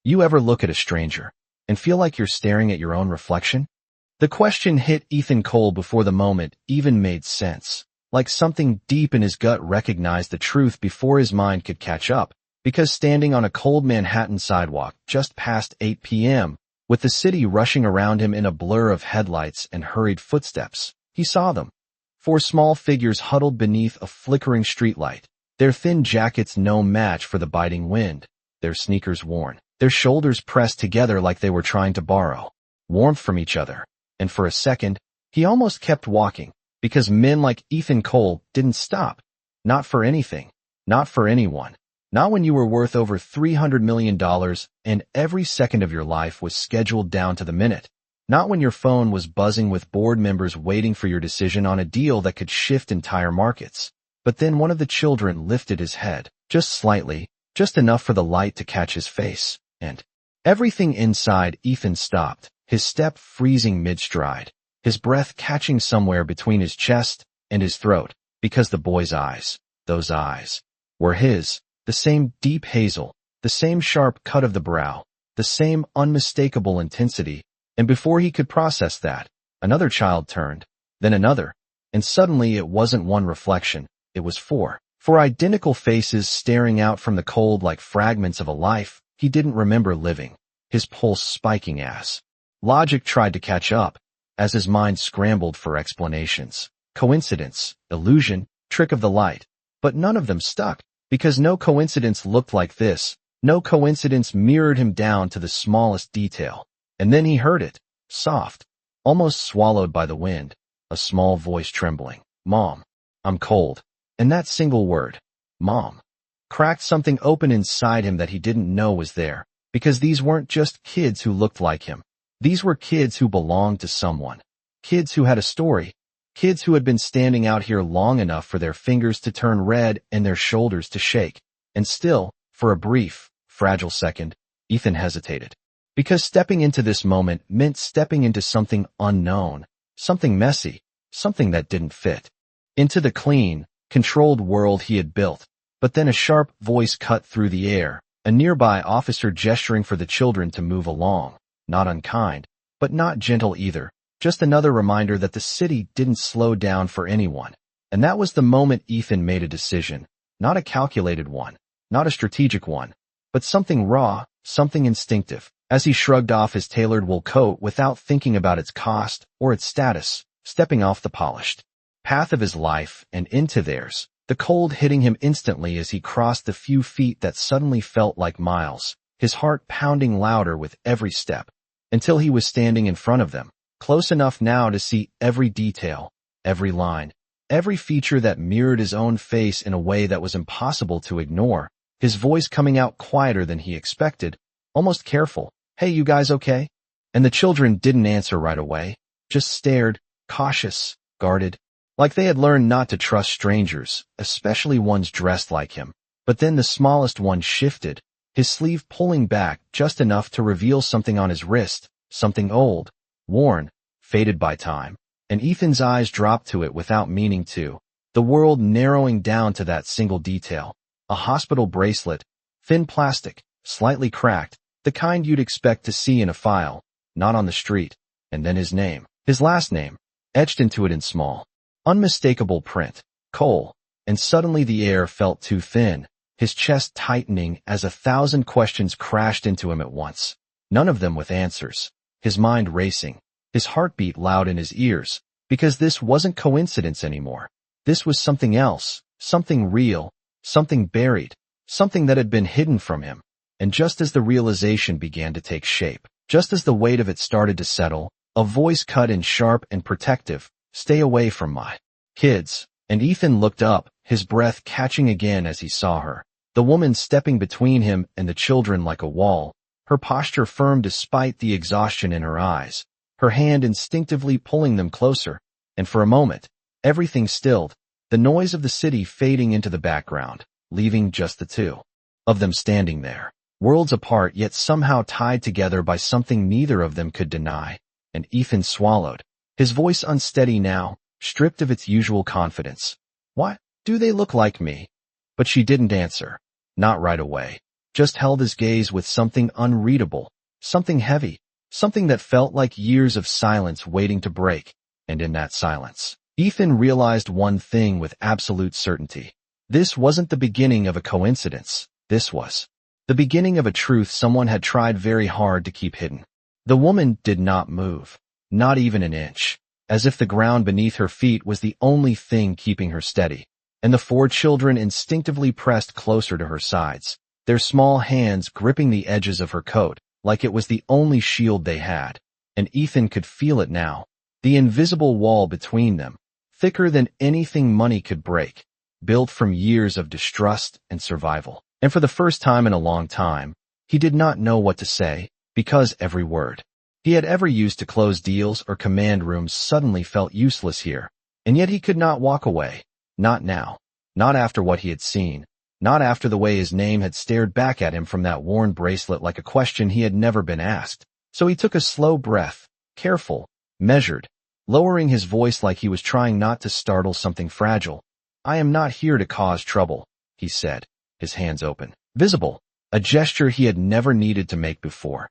You ever look at a stranger and feel like you're staring at your own reflection? The question hit Ethan cold before the moment even made sense. Like something deep in his gut recognized the truth before his mind could catch up, because standing on a cold Manhattan sidewalk just past 8 p.m., with the city rushing around him in a blur of headlights and hurried footsteps, he saw them. 4 small figures huddled beneath a flickering streetlight, their thin jackets no match for the biting wind, their sneakers worn, their shoulders pressed together like they were trying to borrow warmth from each other. And for a second, he almost kept walking, because men like Ethan Cole didn't stop. Not for anything. Not for anyone. Not when you were worth over $300 million and every second of your life was scheduled down to the minute. Not when your phone was buzzing with board members waiting for your decision on a deal that could shift entire markets. But then one of the children lifted his head, just slightly, just enough for the light to catch his face, and everything inside Ethan stopped, his step freezing mid-stride, his breath catching somewhere between his chest and his throat, because the boy's eyes, those eyes, were his, the same deep hazel, the same sharp cut of the brow, the same unmistakable intensity, and before he could process that, another child turned, then another, and suddenly it wasn't one reflection, it was 4 identical faces staring out from the cold like fragments of a life he didn't remember living, his pulse spiking as logic tried to catch up, as his mind scrambled for explanations. Coincidence, illusion, trick of the light. But none of them stuck, because no coincidence looked like this. No coincidence mirrored him down to the smallest detail. And then he heard it, soft, almost swallowed by the wind, a small voice trembling. Mom, I'm cold. And that single word, Mom, cracked something open inside him that he didn't know was there, because these weren't just kids who looked like him. These were kids who belonged to someone. Kids who had a story. Kids who had been standing out here long enough for their fingers to turn red and their shoulders to shake. And still, for a brief, fragile second, Ethan hesitated. Because stepping into this moment meant stepping into something unknown, something messy, something that didn't fit. Into the clean, controlled world he had built. But then a sharp voice cut through the air, a nearby officer gesturing for the children to move along. Not unkind, but not gentle either. Just another reminder that the city didn't slow down for anyone. And that was the moment Ethan made a decision. Not a calculated one, not a strategic one, but something raw, something instinctive. As he shrugged off his tailored wool coat without thinking about its cost or its status, stepping off the polished path of his life and into theirs, the cold hitting him instantly as he crossed the few feet that suddenly felt like miles, his heart pounding louder with every step, until he was standing in front of them, close enough now to see every detail, every line, every feature that mirrored his own face in a way that was impossible to ignore, his voice coming out quieter than he expected, almost careful. Hey, you guys okay? And the children didn't answer right away, just stared, cautious, guarded, like they had learned not to trust strangers, especially ones dressed like him. But then the smallest one shifted, his sleeve pulling back just enough to reveal something on his wrist, something old, worn, faded by time, and Ethan's eyes dropped to it without meaning to, the world narrowing down to that single detail. A hospital bracelet, thin plastic, slightly cracked, the kind you'd expect to see in a file, not on the street, and then his name, his last name, etched into it in small, unmistakable print, Cole, and suddenly the air felt too thin, his chest tightening as 1,000 questions crashed into him at once, none of them with answers, his mind racing, his heartbeat loud in his ears, because this wasn't coincidence anymore. This was something else, something real, something buried, something that had been hidden from him. And just as the realization began to take shape, just as the weight of it started to settle, a voice cut in sharp and protective, "Stay away from my kids." And Ethan looked up, his breath catching again as he saw her, the woman stepping between him and the children like a wall, her posture firm despite the exhaustion in her eyes, her hand instinctively pulling them closer. And for a moment, everything stilled, the noise of the city fading into the background, leaving just the two of them standing there. Worlds apart yet somehow tied together by something neither of them could deny, and Ethan swallowed, his voice unsteady now, stripped of its usual confidence. "What? Do they look like me?" But she didn't answer. Not right away. just held his gaze with something unreadable, something heavy, something that felt like years of silence waiting to break. And in that silence, Ethan realized one thing with absolute certainty. This wasn't the beginning of a coincidence. This was the beginning of a truth someone had tried very hard to keep hidden. The woman did not move, not even an inch, as if the ground beneath her feet was the only thing keeping her steady. And the 4 children instinctively pressed closer to her sides, their small hands gripping the edges of her coat, like it was the only shield they had. And Ethan could feel it now, the invisible wall between them, thicker than anything money could break, built from years of distrust and survival. And for the first time in a long time, he did not know what to say, because every word he had ever used to close deals or command rooms suddenly felt useless here. And yet he could not walk away. Not now. Not after what he had seen. Not after the way his name had stared back at him from that worn bracelet like a question he had never been asked. So he took a slow breath, careful, measured, lowering his voice like he was trying not to startle something fragile. "I am not here to cause trouble," he said, his hands open, visible, a gesture he had never needed to make before.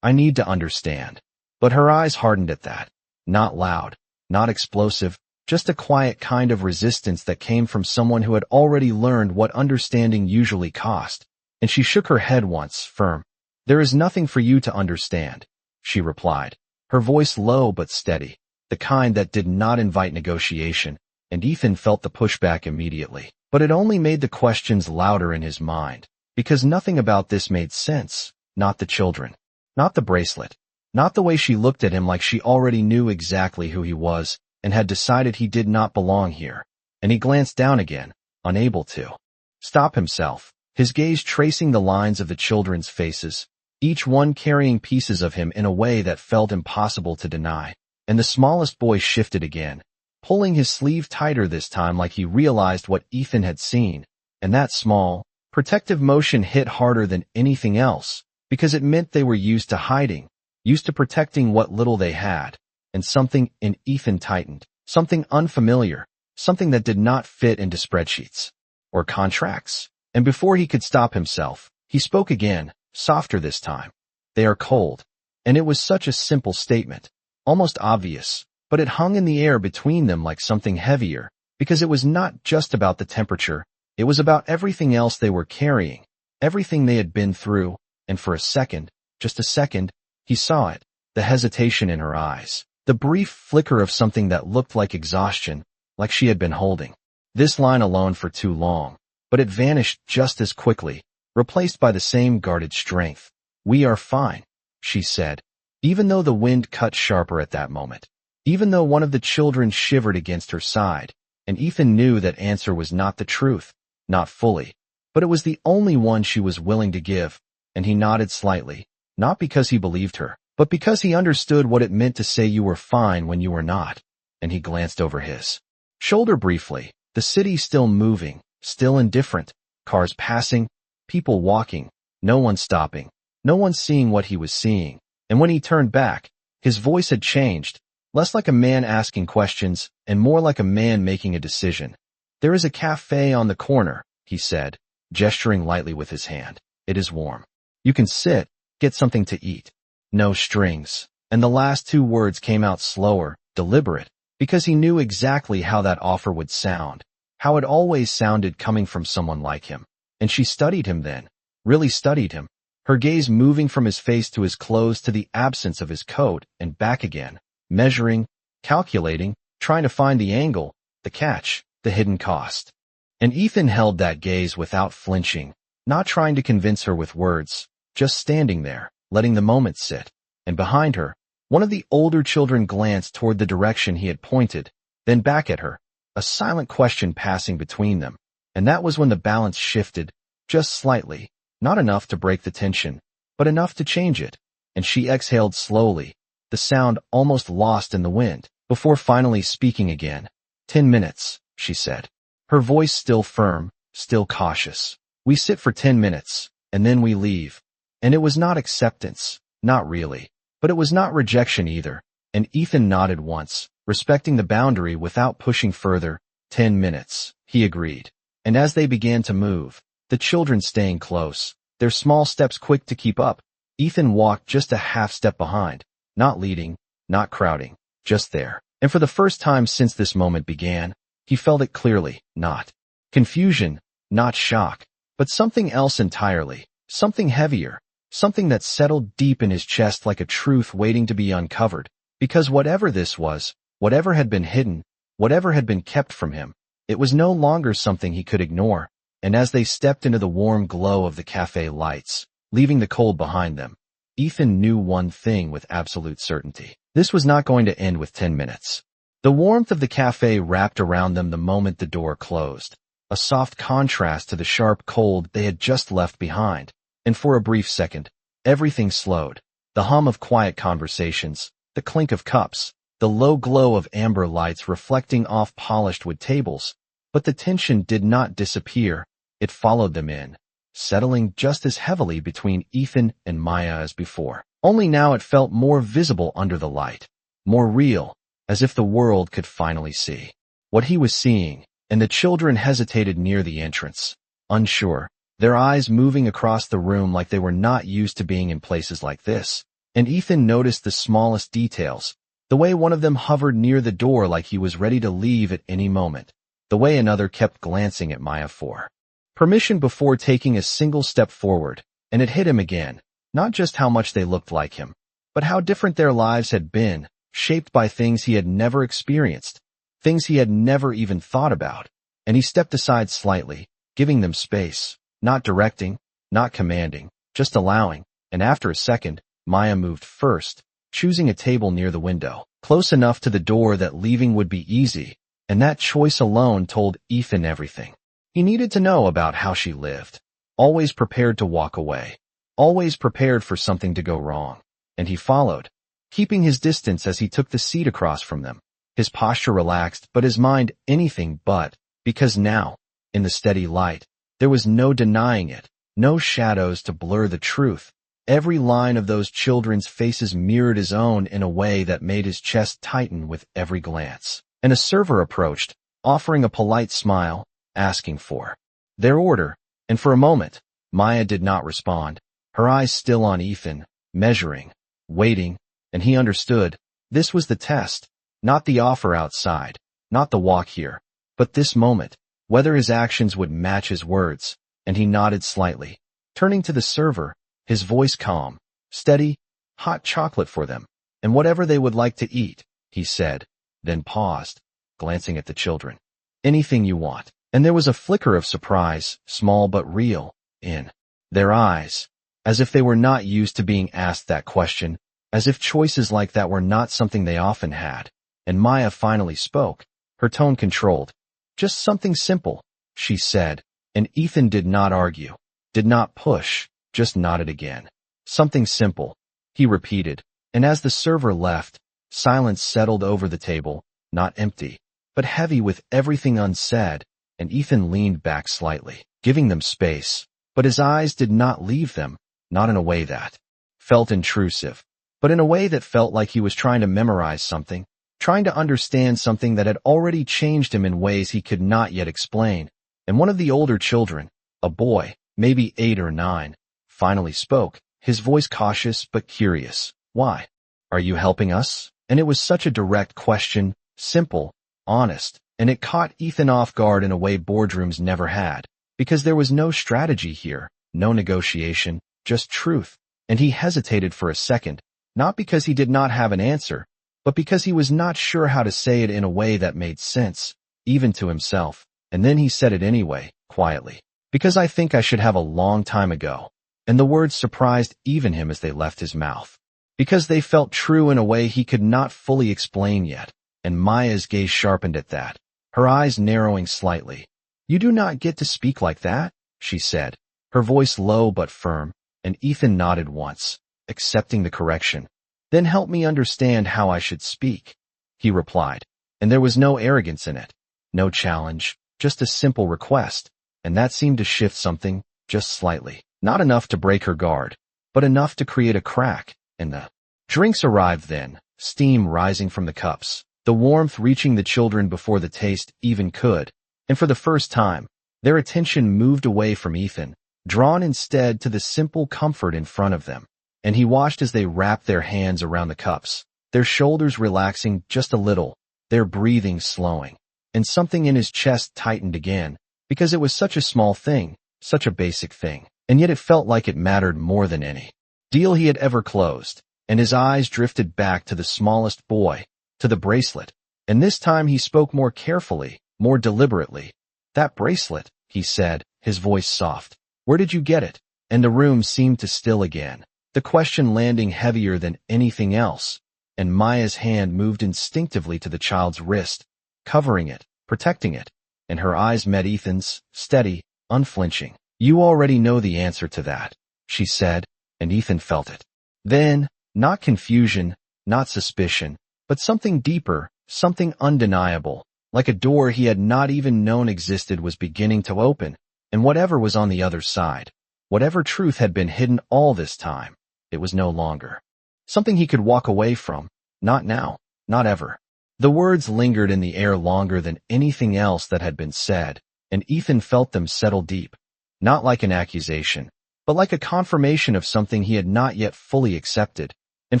I need to understand." But her eyes hardened at that. Not loud, not explosive, just a quiet kind of resistance that came from someone who had already learned what understanding usually cost. And she shook her head once, firm. "There is nothing for you to understand," she replied, her voice low but steady, the kind that did not invite negotiation, and Ethan felt the pushback immediately. But it only made the questions louder in his mind, because nothing about this made sense. Not the children, not the bracelet, not the way she looked at him like she already knew exactly who he was, and had decided he did not belong here. And he glanced down again, unable to stop himself, his gaze tracing the lines of the children's faces, each one carrying pieces of him in a way that felt impossible to deny. And the smallest boy shifted again, pulling his sleeve tighter this time like he realized what Ethan had seen. And that small, protective motion hit harder than anything else, because it meant they were used to hiding, used to protecting what little they had. And something in Ethan tightened, something unfamiliar, something that did not fit into spreadsheets or contracts. And before he could stop himself, he spoke again, softer this time. "They are cold." And it was such a simple statement, almost obvious, but it hung in the air between them like something heavier, because it was not just about the temperature, it was about everything else they were carrying, everything they had been through. And for a second, just a second, he saw it, the hesitation in her eyes. The brief flicker of something that looked like exhaustion, like she had been holding this line alone for too long, but it vanished just as quickly, replaced by the same guarded strength. "We are fine," she said, even though the wind cut sharper at that moment, even though one of the children shivered against her side, and Ethan knew that answer was not the truth, not fully, but it was the only one she was willing to give, and he nodded slightly, not because he believed her, but because he understood what it meant to say you were fine when you were not. And he glanced over his shoulder briefly, the city still moving, still indifferent, cars passing, people walking, no one stopping, no one seeing what he was seeing. And when he turned back, his voice had changed, less like a man asking questions, and more like a man making a decision. "There is a cafe on the corner," he said, gesturing lightly with his hand. "It is warm. You can sit, get something to eat. No strings." And the last 2 words came out slower, deliberate, because he knew exactly how that offer would sound, how it always sounded coming from someone like him. And she studied him then, really studied him, her gaze moving from his face to his clothes to the absence of his coat and back again, measuring, calculating, trying to find the angle, the catch, the hidden cost. And Ethan held that gaze without flinching, not trying to convince her with words, just standing there, letting the moment sit. And behind her, one of the older children glanced toward the direction he had pointed, then back at her, a silent question passing between them. And that was when the balance shifted, just slightly, not enough to break the tension, but enough to change it. And she exhaled slowly, the sound almost lost in the wind, before finally speaking again. 10 minutes, she said, her voice still firm, still cautious. "We sit for 10 minutes, and then we leave." And it was not acceptance, not really, but it was not rejection either. And Ethan nodded once, respecting the boundary without pushing further. 10 minutes, he agreed. And as they began to move, the children staying close, their small steps quick to keep up. Ethan walked just a half step behind, not leading, not crowding, just there. And for the first time since this moment began, he felt it clearly, not confusion, not shock, but something else entirely, something heavier, something that settled deep in his chest like a truth waiting to be uncovered. Because whatever this was, whatever had been hidden, whatever had been kept from him, it was no longer something he could ignore. And as they stepped into the warm glow of the cafe lights, leaving the cold behind them, Ethan knew one thing with absolute certainty. This was not going to end with 10 minutes. The warmth of the cafe wrapped around them the moment the door closed, a soft contrast to the sharp cold they had just left behind. And for a brief second, everything slowed. The hum of quiet conversations, the clink of cups, the low glow of amber lights reflecting off polished wood tables. But the tension did not disappear. It followed them in, settling just as heavily between Ethan and Maya as before. Only now it felt more visible under the light, more real, as if the world could finally see what he was seeing. And the children hesitated near the entrance, unsure, their eyes moving across the room like they were not used to being in places like this. And Ethan noticed the smallest details, the way one of them hovered near the door like he was ready to leave at any moment, the way another kept glancing at Maya for permission before taking a single step forward. And it hit him again, not just how much they looked like him, but how different their lives had been, shaped by things he had never experienced, things he had never even thought about. And he stepped aside slightly, giving them space, not directing, not commanding, just allowing. And after a second, Maya moved first, choosing a table near the window, close enough to the door that leaving would be easy. And that choice alone told Ethan everything he needed to know about how she lived, always prepared to walk away, always prepared for something to go wrong. And he followed, keeping his distance as he took the seat across from them, his posture relaxed but his mind anything but, because now, in the steady light, there was no denying it, no shadows to blur the truth. Every line of those children's faces mirrored his own in a way that made his chest tighten with every glance. And a server approached, offering a polite smile, asking for their order. And for a moment, Maya did not respond, her eyes still on Ethan, measuring, waiting. And he understood, this was the test, not the offer outside, not the walk here, but this moment, whether his actions would match his words. And he nodded slightly, turning to the server, his voice calm, steady. Hot chocolate for them, and whatever they would like to eat, he said, then paused, glancing at the children. Anything you want. And there was a flicker of surprise, small but real, in their eyes, as if they were not used to being asked that question, as if choices like that were not something they often had. And Maya finally spoke, her tone controlled. Just something simple, she said, and Ethan did not argue, did not push, just nodded again. Something simple, he repeated, and as the server left, silence settled over the table, not empty, but heavy with everything unsaid. And Ethan leaned back slightly, giving them space, but his eyes did not leave them, not in a way that felt intrusive, but in a way that felt like he was trying to memorize something, trying to understand something that had already changed him in ways he could not yet explain. And one of the older children, a boy, maybe 8 or 9, finally spoke, his voice cautious but curious. Why? Are you helping us? And it was such a direct question, simple, honest. And it caught Ethan off guard in a way boardrooms never had, because there was no strategy here, no negotiation, just truth. And he hesitated for a second, not because he did not have an answer, but because he was not sure how to say it in a way that made sense, even to himself. And then he said it anyway, quietly, because I think I should have a long time ago. And the words surprised even him as they left his mouth, because they felt true in a way he could not fully explain yet. And Maya's gaze sharpened at that, her eyes narrowing slightly. You do not get to speak like that, she said, her voice low but firm, and Ethan nodded once, accepting the correction. Then help me understand how I should speak, he replied, and there was no arrogance in it, no challenge, just a simple request, and that seemed to shift something, just slightly, not enough to break her guard, but enough to create a crack. And the drinks arrived then, steam rising from the cups, the warmth reaching the children before the taste even could. And for the first time, Their attention moved away from Ethan, drawn instead to the simple comfort in front of them, and he watched as they wrapped their hands around the cups, their shoulders relaxing just a little, their breathing slowing, and something in his chest tightened again, because it was such a small thing, such a basic thing, and yet it felt like it mattered more than any deal he had ever closed, and his eyes drifted back to the smallest boy, to the bracelet, and this time he spoke more carefully, more deliberately. "That bracelet," he said, his voice soft. "Where did you get it?" And the room seemed to still again, the question landing heavier than anything else, and Maya's hand moved instinctively to the child's wrist, covering it, protecting it, and her eyes met Ethan's, steady, unflinching. "You already know the answer to that," she said, and Ethan felt it. Then, not confusion, not suspicion, but something deeper, something undeniable, like a door he had not even known existed was beginning to open, and whatever was on the other side, whatever truth had been hidden all this time, it was no longer something he could walk away from, not now, not ever. The words lingered in the air longer than anything else that had been said, and Ethan felt them settle deep, not like an accusation, but like a confirmation of something he had not yet fully accepted, and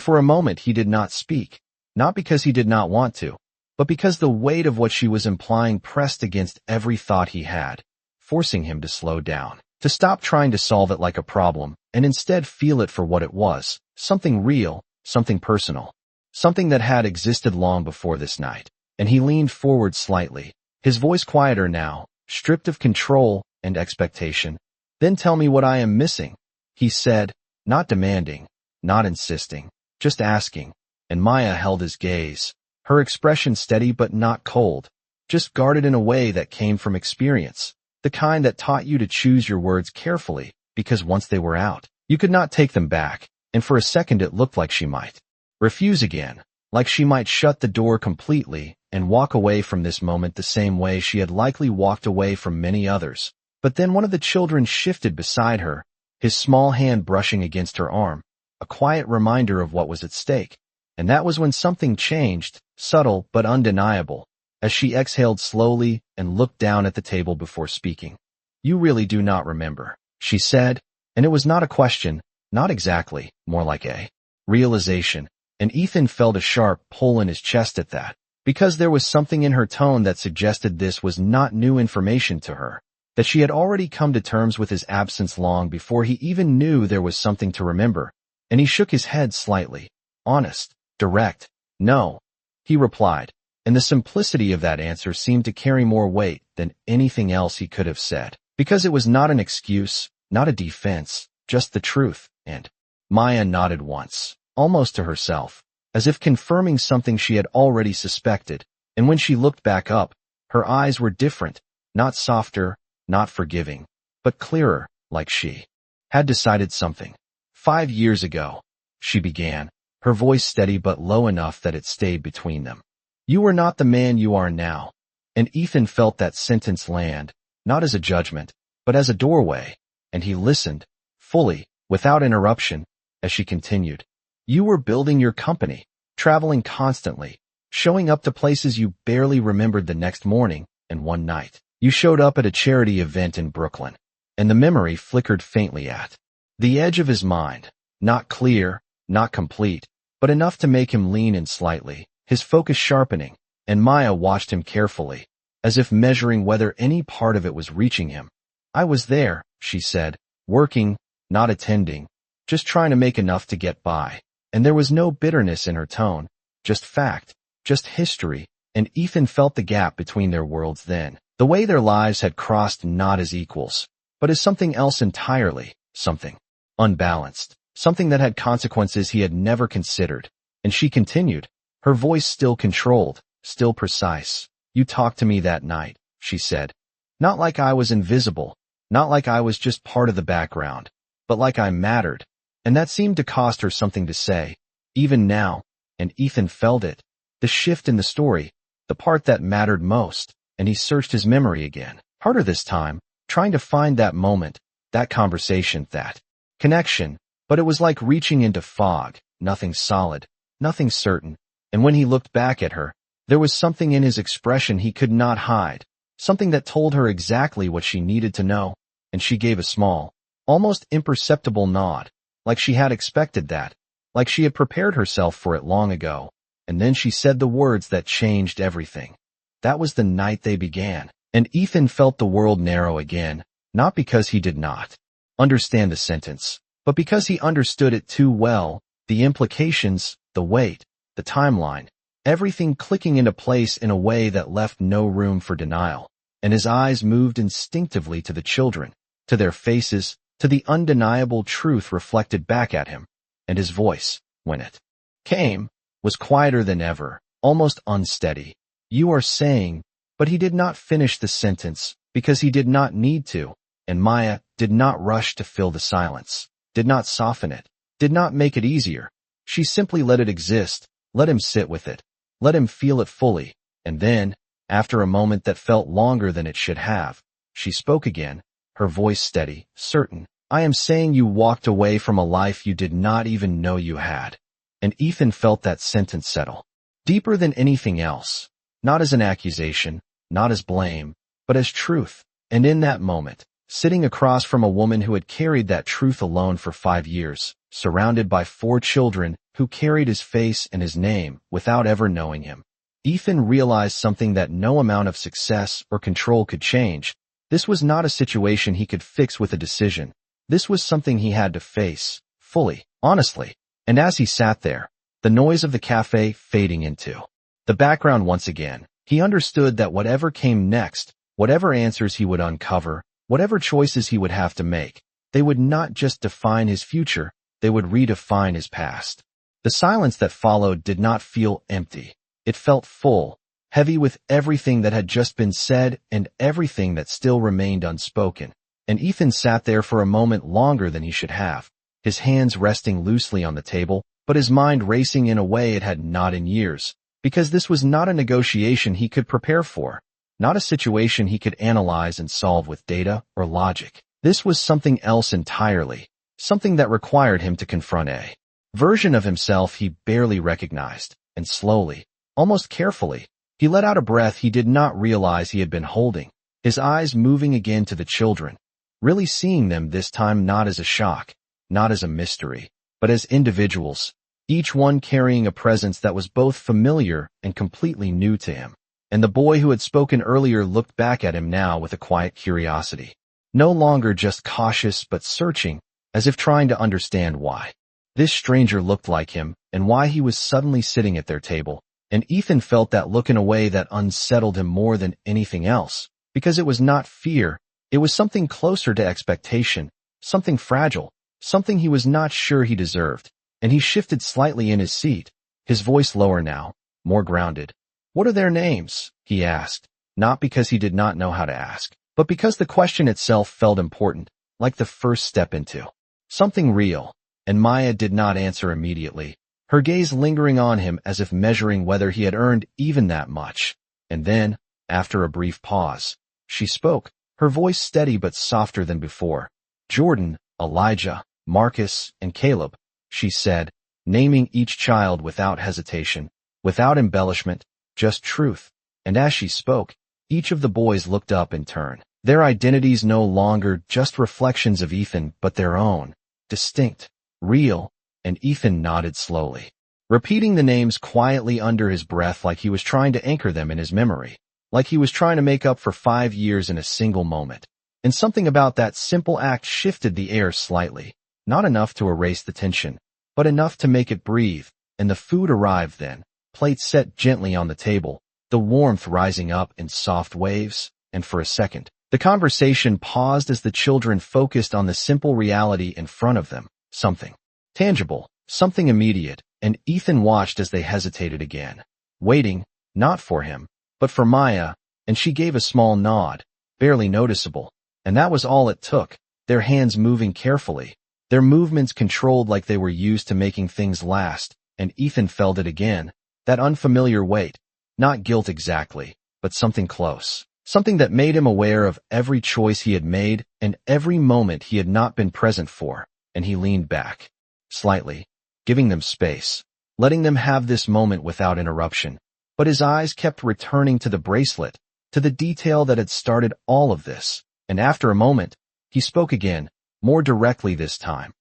for a moment he did not speak, not because he did not want to, but because the weight of what she was implying pressed against every thought he had, forcing him to slow down, to stop trying to solve it like a problem, and instead feel it for what it was, something real, something personal, something that had existed long before this night. And he leaned forward slightly, his voice quieter now, stripped of control and expectation. "Then tell me what I am missing," he said, not demanding, not insisting, just asking, and Maya held his gaze, her expression steady but not cold, just guarded in a way that came from experience, the kind that taught you to choose your words carefully, because once they were out, you could not take them back, and for a second it looked like she might refuse again, like she might shut the door completely and walk away from this moment the same way she had likely walked away from many others. But then one of the children shifted beside her, his small hand brushing against her arm, a quiet reminder of what was at stake. And that was when something changed, subtle but undeniable, as she exhaled slowly and looked down at the table before speaking. "You really do not remember," she said, and it was not a question, not exactly, more like a realization, and Ethan felt a sharp pull in his chest at that, because there was something in her tone that suggested this was not new information to her, that she had already come to terms with his absence long before he even knew there was something to remember, and he shook his head slightly. "Honest, direct, no," he replied, and the simplicity of that answer seemed to carry more weight than anything else he could have said, because it was not an excuse, not a defense, just the truth. And Maya nodded once, almost to herself, as if confirming something she had already suspected, and when she looked back up, her eyes were different, not softer, not forgiving, but clearer, like she had decided something. "5 years ago," she began, her voice steady but low enough that it stayed between them. "You were not the man you are now." And Ethan felt that sentence land, not as a judgment, but as a doorway, and he listened, fully, without interruption, as she continued. "You were building your company, traveling constantly, showing up to places you barely remembered the next morning, and one night, you showed up at a charity event in Brooklyn." And the memory flickered faintly at the edge of his mind, not clear, not complete, but enough to make him lean in slightly, his focus sharpening, and Maya watched him carefully, as if measuring whether any part of it was reaching him. "I was there," she said, "working, not attending, just trying to make enough to get by." And there was no bitterness in her tone, just fact, just history, and Ethan felt the gap between their worlds then, the way their lives had crossed not as equals, but as something else entirely, something unbalanced, something that had consequences he had never considered. And she continued, her voice still controlled, still precise. "You talked to me that night," she said. "Not like I was invisible, not like I was just part of the background, but like I mattered." And that seemed to cost her something to say, even now, and Ethan felt it, the shift in the story, the part that mattered most, and he searched his memory again, harder this time, trying to find that moment, that conversation, that connection, but it was like reaching into fog, nothing solid, nothing certain, and when he looked back at her, there was something in his expression he could not hide, something that told her exactly what she needed to know, and she gave a small, almost imperceptible nod, like she had expected that, like she had prepared herself for it long ago, and then she said the words that changed everything. That was the night they began, and Ethan felt the world narrow again, not because he did not understand the sentence, but because he understood it too well, the implications, the weight, the timeline, everything clicking into place in a way that left no room for denial, and his eyes moved instinctively to the children, to their faces, to the undeniable truth reflected back at him, and his voice, when it came, was quieter than ever, almost unsteady. "You are saying," but he did not finish the sentence, because he did not need to, and Maya did not rush to fill the silence, did not soften it, did not make it easier. She simply let it exist, let him sit with it, let him feel it fully, and then, after a moment that felt longer than it should have, she spoke again, her voice steady, certain. "I am saying you walked away from a life you did not even know you had." And Ethan felt that sentence settle, deeper than anything else, not as an accusation, not as blame, but as truth. And in that moment, sitting across from a woman who had carried that truth alone for 5 years, surrounded by 4 children who carried his face and his name without ever knowing him, Ethan realized something that no amount of success or control could change. This was not a situation he could fix with a decision. This was something he had to face, fully, honestly. And as he sat there, the noise of the cafe fading into the background once again, he understood that whatever came next, whatever answers he would uncover, whatever choices he would have to make, they would not just define his future, they would redefine his past. The silence that followed did not feel empty. It felt full, heavy with everything that had just been said and everything that still remained unspoken. And Ethan sat there for a moment longer than he should have, his hands resting loosely on the table, but his mind racing in a way it had not in years, because this was not a negotiation he could prepare for, not a situation he could analyze and solve with data or logic. This was something else entirely, something that required him to confront a version of himself he barely recognized, and slowly, almost carefully, he let out a breath he did not realize he had been holding, his eyes moving again to the children, really seeing them this time not as a shock, not as a mystery, but as individuals, each one carrying a presence that was both familiar and completely new to him. And the boy who had spoken earlier looked back at him now with a quiet curiosity, no longer just cautious but searching, as if trying to understand why this stranger looked like him and why he was suddenly sitting at their table. And Ethan felt that look in a way that unsettled him more than anything else, because it was not fear, it was something closer to expectation, something fragile, something he was not sure he deserved. And he shifted slightly in his seat, his voice lower now, more grounded. "What are their names?" he asked, not because he did not know how to ask, but because the question itself felt important, like the first step into something real. And Maya did not answer immediately, her gaze lingering on him as if measuring whether he had earned even that much. And then, after a brief pause, she spoke, her voice steady but softer than before. "Jordan, Elijah, Marcus, and Caleb," she said, naming each child without hesitation, without embellishment, just truth. And as she spoke, each of the boys looked up in turn, their identities no longer just reflections of Ethan but their own, distinct, real. And Ethan nodded slowly, repeating the names quietly under his breath like he was trying to anchor them in his memory, like he was trying to make up for 5 years in a single moment. And something about that simple act shifted the air slightly, not enough to erase the tension, but enough to make it breathe. And the food arrived then, plates set gently on the table, the warmth rising up in soft waves, and for a second, the conversation paused as the children focused on the simple reality in front of them, something tangible, something immediate. And Ethan watched as they hesitated again, waiting, not for him, but for Maya, and she gave a small nod, barely noticeable. And that was all it took, their hands moving carefully, their movements controlled like they were used to making things last. And Ethan felt it again, that unfamiliar weight, not guilt exactly, but something close, something that made him aware of every choice he had made and every moment he had not been present for. And he leaned back, slightly, giving them space, letting them have this moment without interruption. But his eyes kept returning to the bracelet, to the detail that had started all of this. And after a moment, he spoke again, more directly this time.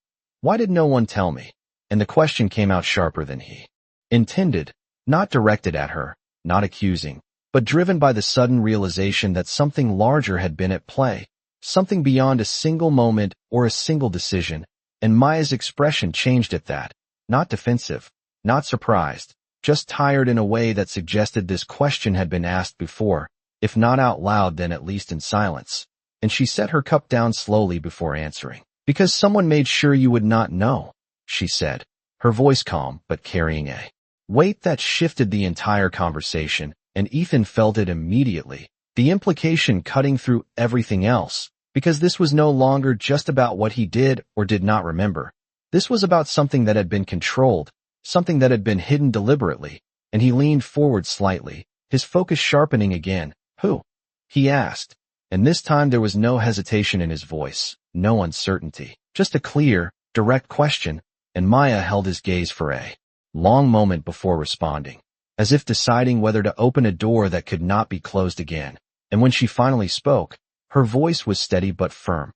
Why did no one tell me? And the question came out sharper than he intended, not directed at her, not accusing, but driven by the sudden realization that something larger had been at play, something beyond a single moment or a single decision. And Maya's expression changed at that, not defensive, not surprised, just tired in a way that suggested this question had been asked before, if not out loud then at least in silence. And she set her cup down slowly before answering. Because someone made sure you would not know, she said, her voice calm but carrying a weight that shifted the entire conversation, and Ethan felt it immediately, the implication cutting through everything else, because this was no longer just about what he did or did not remember. This was about something that had been controlled, something that had been hidden deliberately, and he leaned forward slightly, his focus sharpening again. Who? He asked, and this time there was no hesitation in his voice, no uncertainty, just a clear, direct question, and Maya held his gaze for a long moment before responding, as if deciding whether to open a door that could not be closed again. And when she finally spoke, her voice was steady but firm.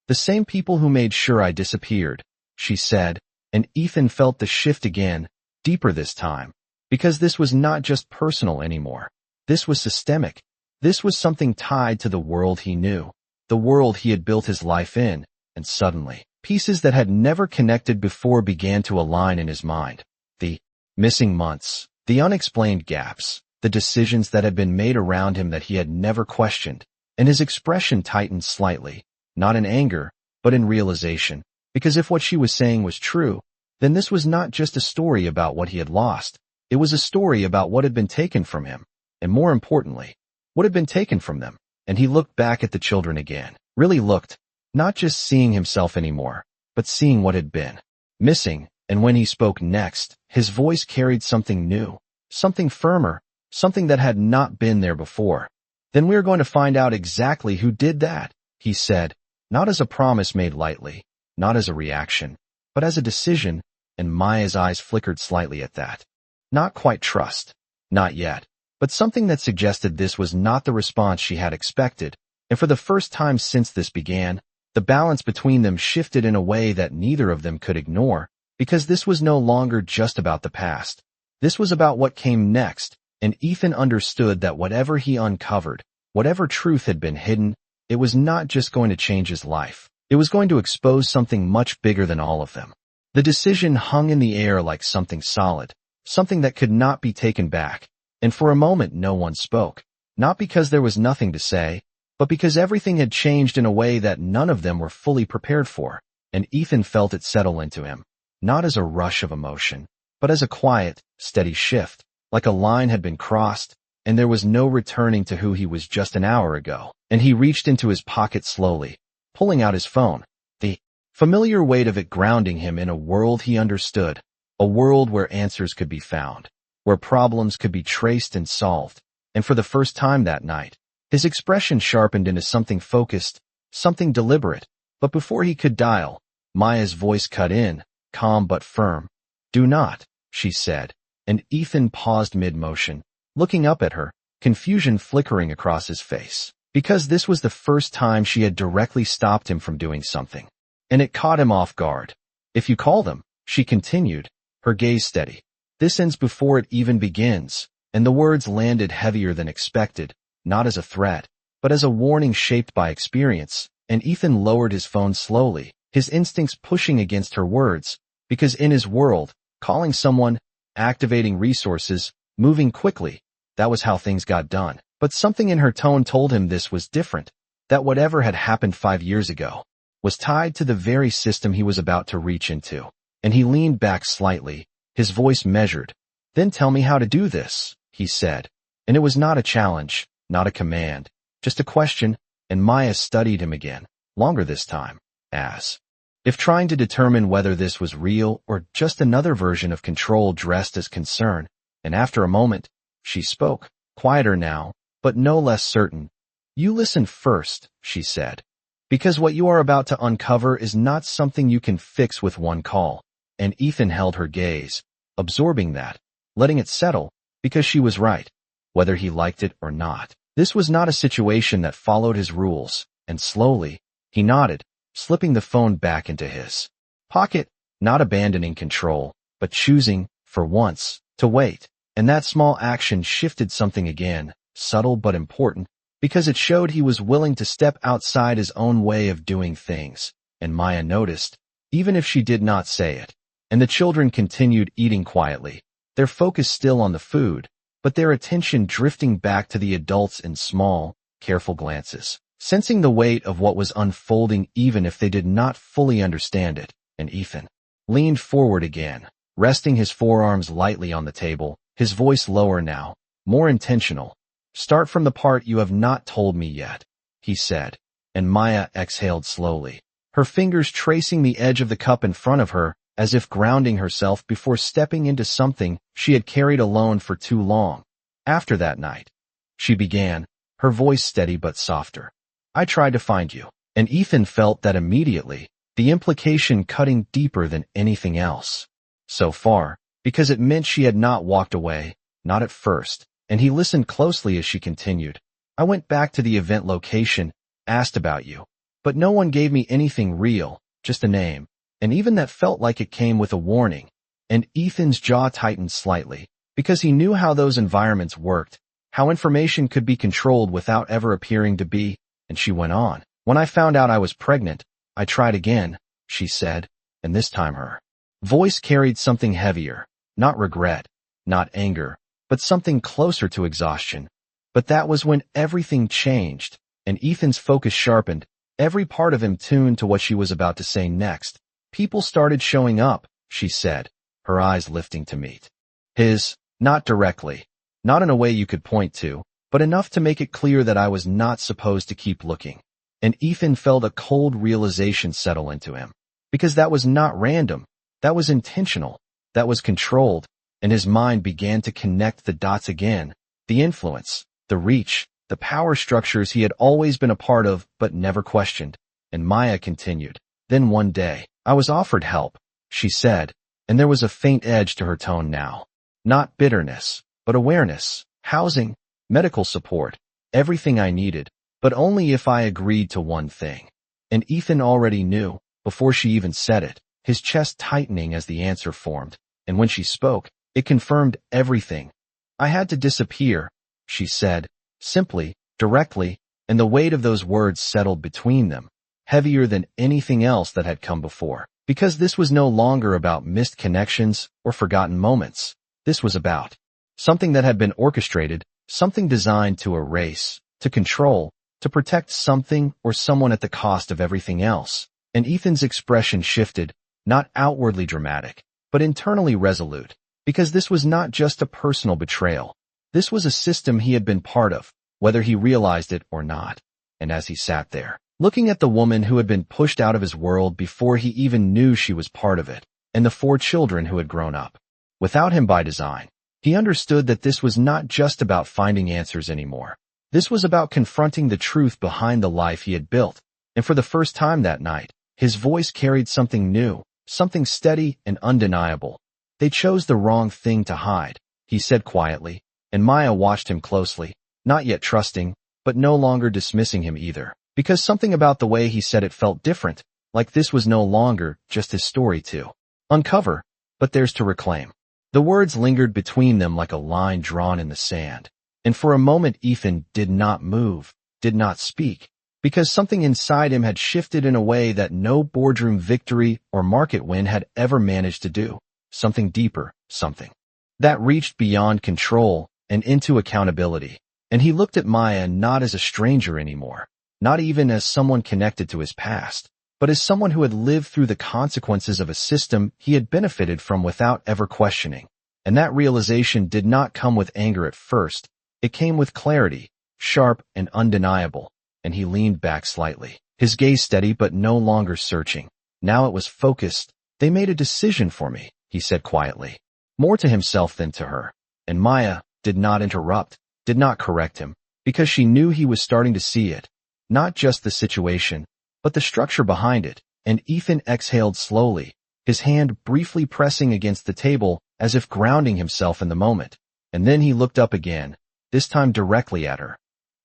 The same people who made sure I disappeared, she said, and Ethan felt the shift again, deeper this time, because this was not just personal anymore. This was systemic. This was something tied to the world he knew, the world he had built his life in, and suddenly, pieces that had never connected before began to align in his mind. The missing months, the unexplained gaps, the decisions that had been made around him that he had never questioned, and his expression tightened slightly, not in anger, but in realization, because if what she was saying was true, then this was not just a story about what he had lost, it was a story about what had been taken from him, and more importantly, what had been taken from them. And he looked back at the children again, really looked, not just seeing himself anymore, but seeing what had been missing. And when he spoke next, his voice carried something new, something firmer, something that had not been there before. Then we're going to find out exactly who did that, he said, not as a promise made lightly, not as a reaction, but as a decision, and Maya's eyes flickered slightly at that. Not quite trust, not yet, but something that suggested this was not the response she had expected, and for the first time since this began, the balance between them shifted in a way that neither of them could ignore, because this was no longer just about the past. This was about what came next, and Ethan understood that whatever he uncovered, whatever truth had been hidden, it was not just going to change his life. It was going to expose something much bigger than all of them. The decision hung in the air like something solid, something that could not be taken back, and for a moment no one spoke, not because there was nothing to say, but because everything had changed in a way that none of them were fully prepared for, and Ethan felt it settle into him, not as a rush of emotion, but as a quiet, steady shift, like a line had been crossed, and there was no returning to who he was just an hour ago. And he reached into his pocket slowly, pulling out his phone, the familiar weight of it grounding him in a world he understood, a world where answers could be found, where problems could be traced and solved. And for the first time that night, his expression sharpened into something focused, something deliberate. But before he could dial, Maya's voice cut in, calm but firm. Do not, she said, and Ethan paused mid-motion, looking up at her, confusion flickering across his face, because this was the first time she had directly stopped him from doing something. And it caught him off guard. If you call them, she continued, her gaze steady. This ends before it even begins, and the words landed heavier than expected, not as a threat, but as a warning shaped by experience, and Ethan lowered his phone slowly, his instincts pushing against her words, because in his world, calling someone, activating resources, moving quickly, that was how things got done. But something in her tone told him this was different, that whatever had happened 5 years ago was tied to the very system he was about to reach into. And he leaned back slightly, his voice measured. Then tell me how to do this, he said. And it was not a challenge, not a command, just a question, and Maya studied him again, longer this time, as if trying to determine whether this was real or just another version of control dressed as concern. And after a moment, she spoke, quieter now, but no less certain. You listen first, she said, because what you are about to uncover is not something you can fix with one call. And Ethan held her gaze, absorbing that, letting it settle, because she was right, whether he liked it or not. This was not a situation that followed his rules, and slowly, he nodded, slipping the phone back into his pocket, not abandoning control, but choosing, for once, to wait. And that small action shifted something again, subtle but important, because it showed he was willing to step outside his own way of doing things. And Maya noticed, even if she did not say it. And the children continued eating quietly, their focus still on the food, but their attention drifting back to the adults in small, careful glances, sensing the weight of what was unfolding even if they did not fully understand it. And Ethan leaned forward again, resting his forearms lightly on the table, his voice lower now, more intentional. "Start from the part you have not told me yet," he said, and Maya exhaled slowly, her fingers tracing the edge of the cup in front of her, as if grounding herself before stepping into something she had carried alone for too long. "After that night," she began, her voice steady but softer, "I tried to find you." And Ethan felt that immediately, the implication cutting deeper than anything else so far, because it meant she had not walked away, not at first, and he listened closely as she continued. "I went back to the event location, asked about you, but no one gave me anything real, just a name. And even that felt like it came with a warning." And Ethan's jaw tightened slightly, because he knew how those environments worked, how information could be controlled without ever appearing to be, and she went on. "When I found out I was pregnant, I tried again," she said, and this time her voice carried something heavier, not regret, not anger, but something closer to exhaustion. But that was when everything changed, and Ethan's focus sharpened, every part of him tuned to what she was about to say next. "People started showing up," she said, her eyes lifting to meet his, not directly, not in a way you could point to, but enough to make it clear that I was not supposed to keep looking. And Ethan felt a cold realization settle into him, because that was not random, that was intentional, that was controlled, and his mind began to connect the dots again, the influence, the reach, the power structures he had always been a part of but never questioned. And Maya continued, "Then one day, I was offered help," she said, and there was a faint edge to her tone now. Not bitterness, but awareness, housing, medical support, everything I needed, but only if I agreed to one thing. And Ethan already knew, before she even said it, his chest tightening as the answer formed, and when she spoke, it confirmed everything. "I had to disappear," she said, simply, directly, and the weight of those words settled between them, heavier than anything else that had come before. Because this was no longer about missed connections or forgotten moments. This was about something that had been orchestrated, something designed to erase, to control, to protect something or someone at the cost of everything else. And Ethan's expression shifted, not outwardly dramatic, but internally resolute, because this was not just a personal betrayal. This was a system he had been part of, whether he realized it or not. And as he sat there, looking at the woman who had been pushed out of his world before he even knew she was part of it, and the 4 children who had grown up without him by design, he understood that this was not just about finding answers anymore. This was about confronting the truth behind the life he had built. And for the first time that night, his voice carried something new, something steady and undeniable. "They chose the wrong thing to hide," he said quietly, and Maya watched him closely, not yet trusting, but no longer dismissing him either. Because something about the way he said it felt different, like this was no longer just his story to uncover, but theirs to reclaim. The words lingered between them like a line drawn in the sand, and for a moment Ethan did not move, did not speak, because something inside him had shifted in a way that no boardroom victory or market win had ever managed to do. Something deeper, something that reached beyond control and into accountability. And he looked at Maya not as a stranger anymore, not even as someone connected to his past, but as someone who had lived through the consequences of a system he had benefited from without ever questioning. And that realization did not come with anger at first. It came with clarity, sharp and undeniable, and he leaned back slightly, his gaze steady but no longer searching. Now it was focused. "They made a decision for me," he said quietly, more to himself than to her. And Maya did not interrupt, did not correct him, because she knew he was starting to see it, not just the situation, but the structure behind it. And Ethan exhaled slowly, his hand briefly pressing against the table as if grounding himself in the moment. And then he looked up again, this time directly at her.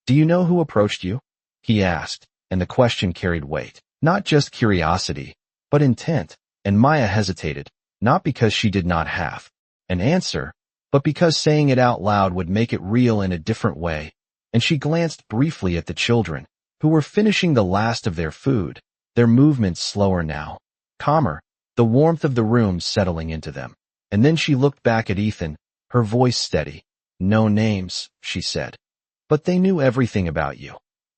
"Do you know who approached you?" he asked, and the question carried weight. Not just curiosity, but intent. And Maya hesitated, not because she did not have an answer, but because saying it out loud would make it real in a different way. And she glanced briefly at the children, who were finishing the last of their food, their movements slower now, calmer, the warmth of the room settling into them. And then she looked back at Ethan, her voice steady. "No names," she said. "But they knew everything about you."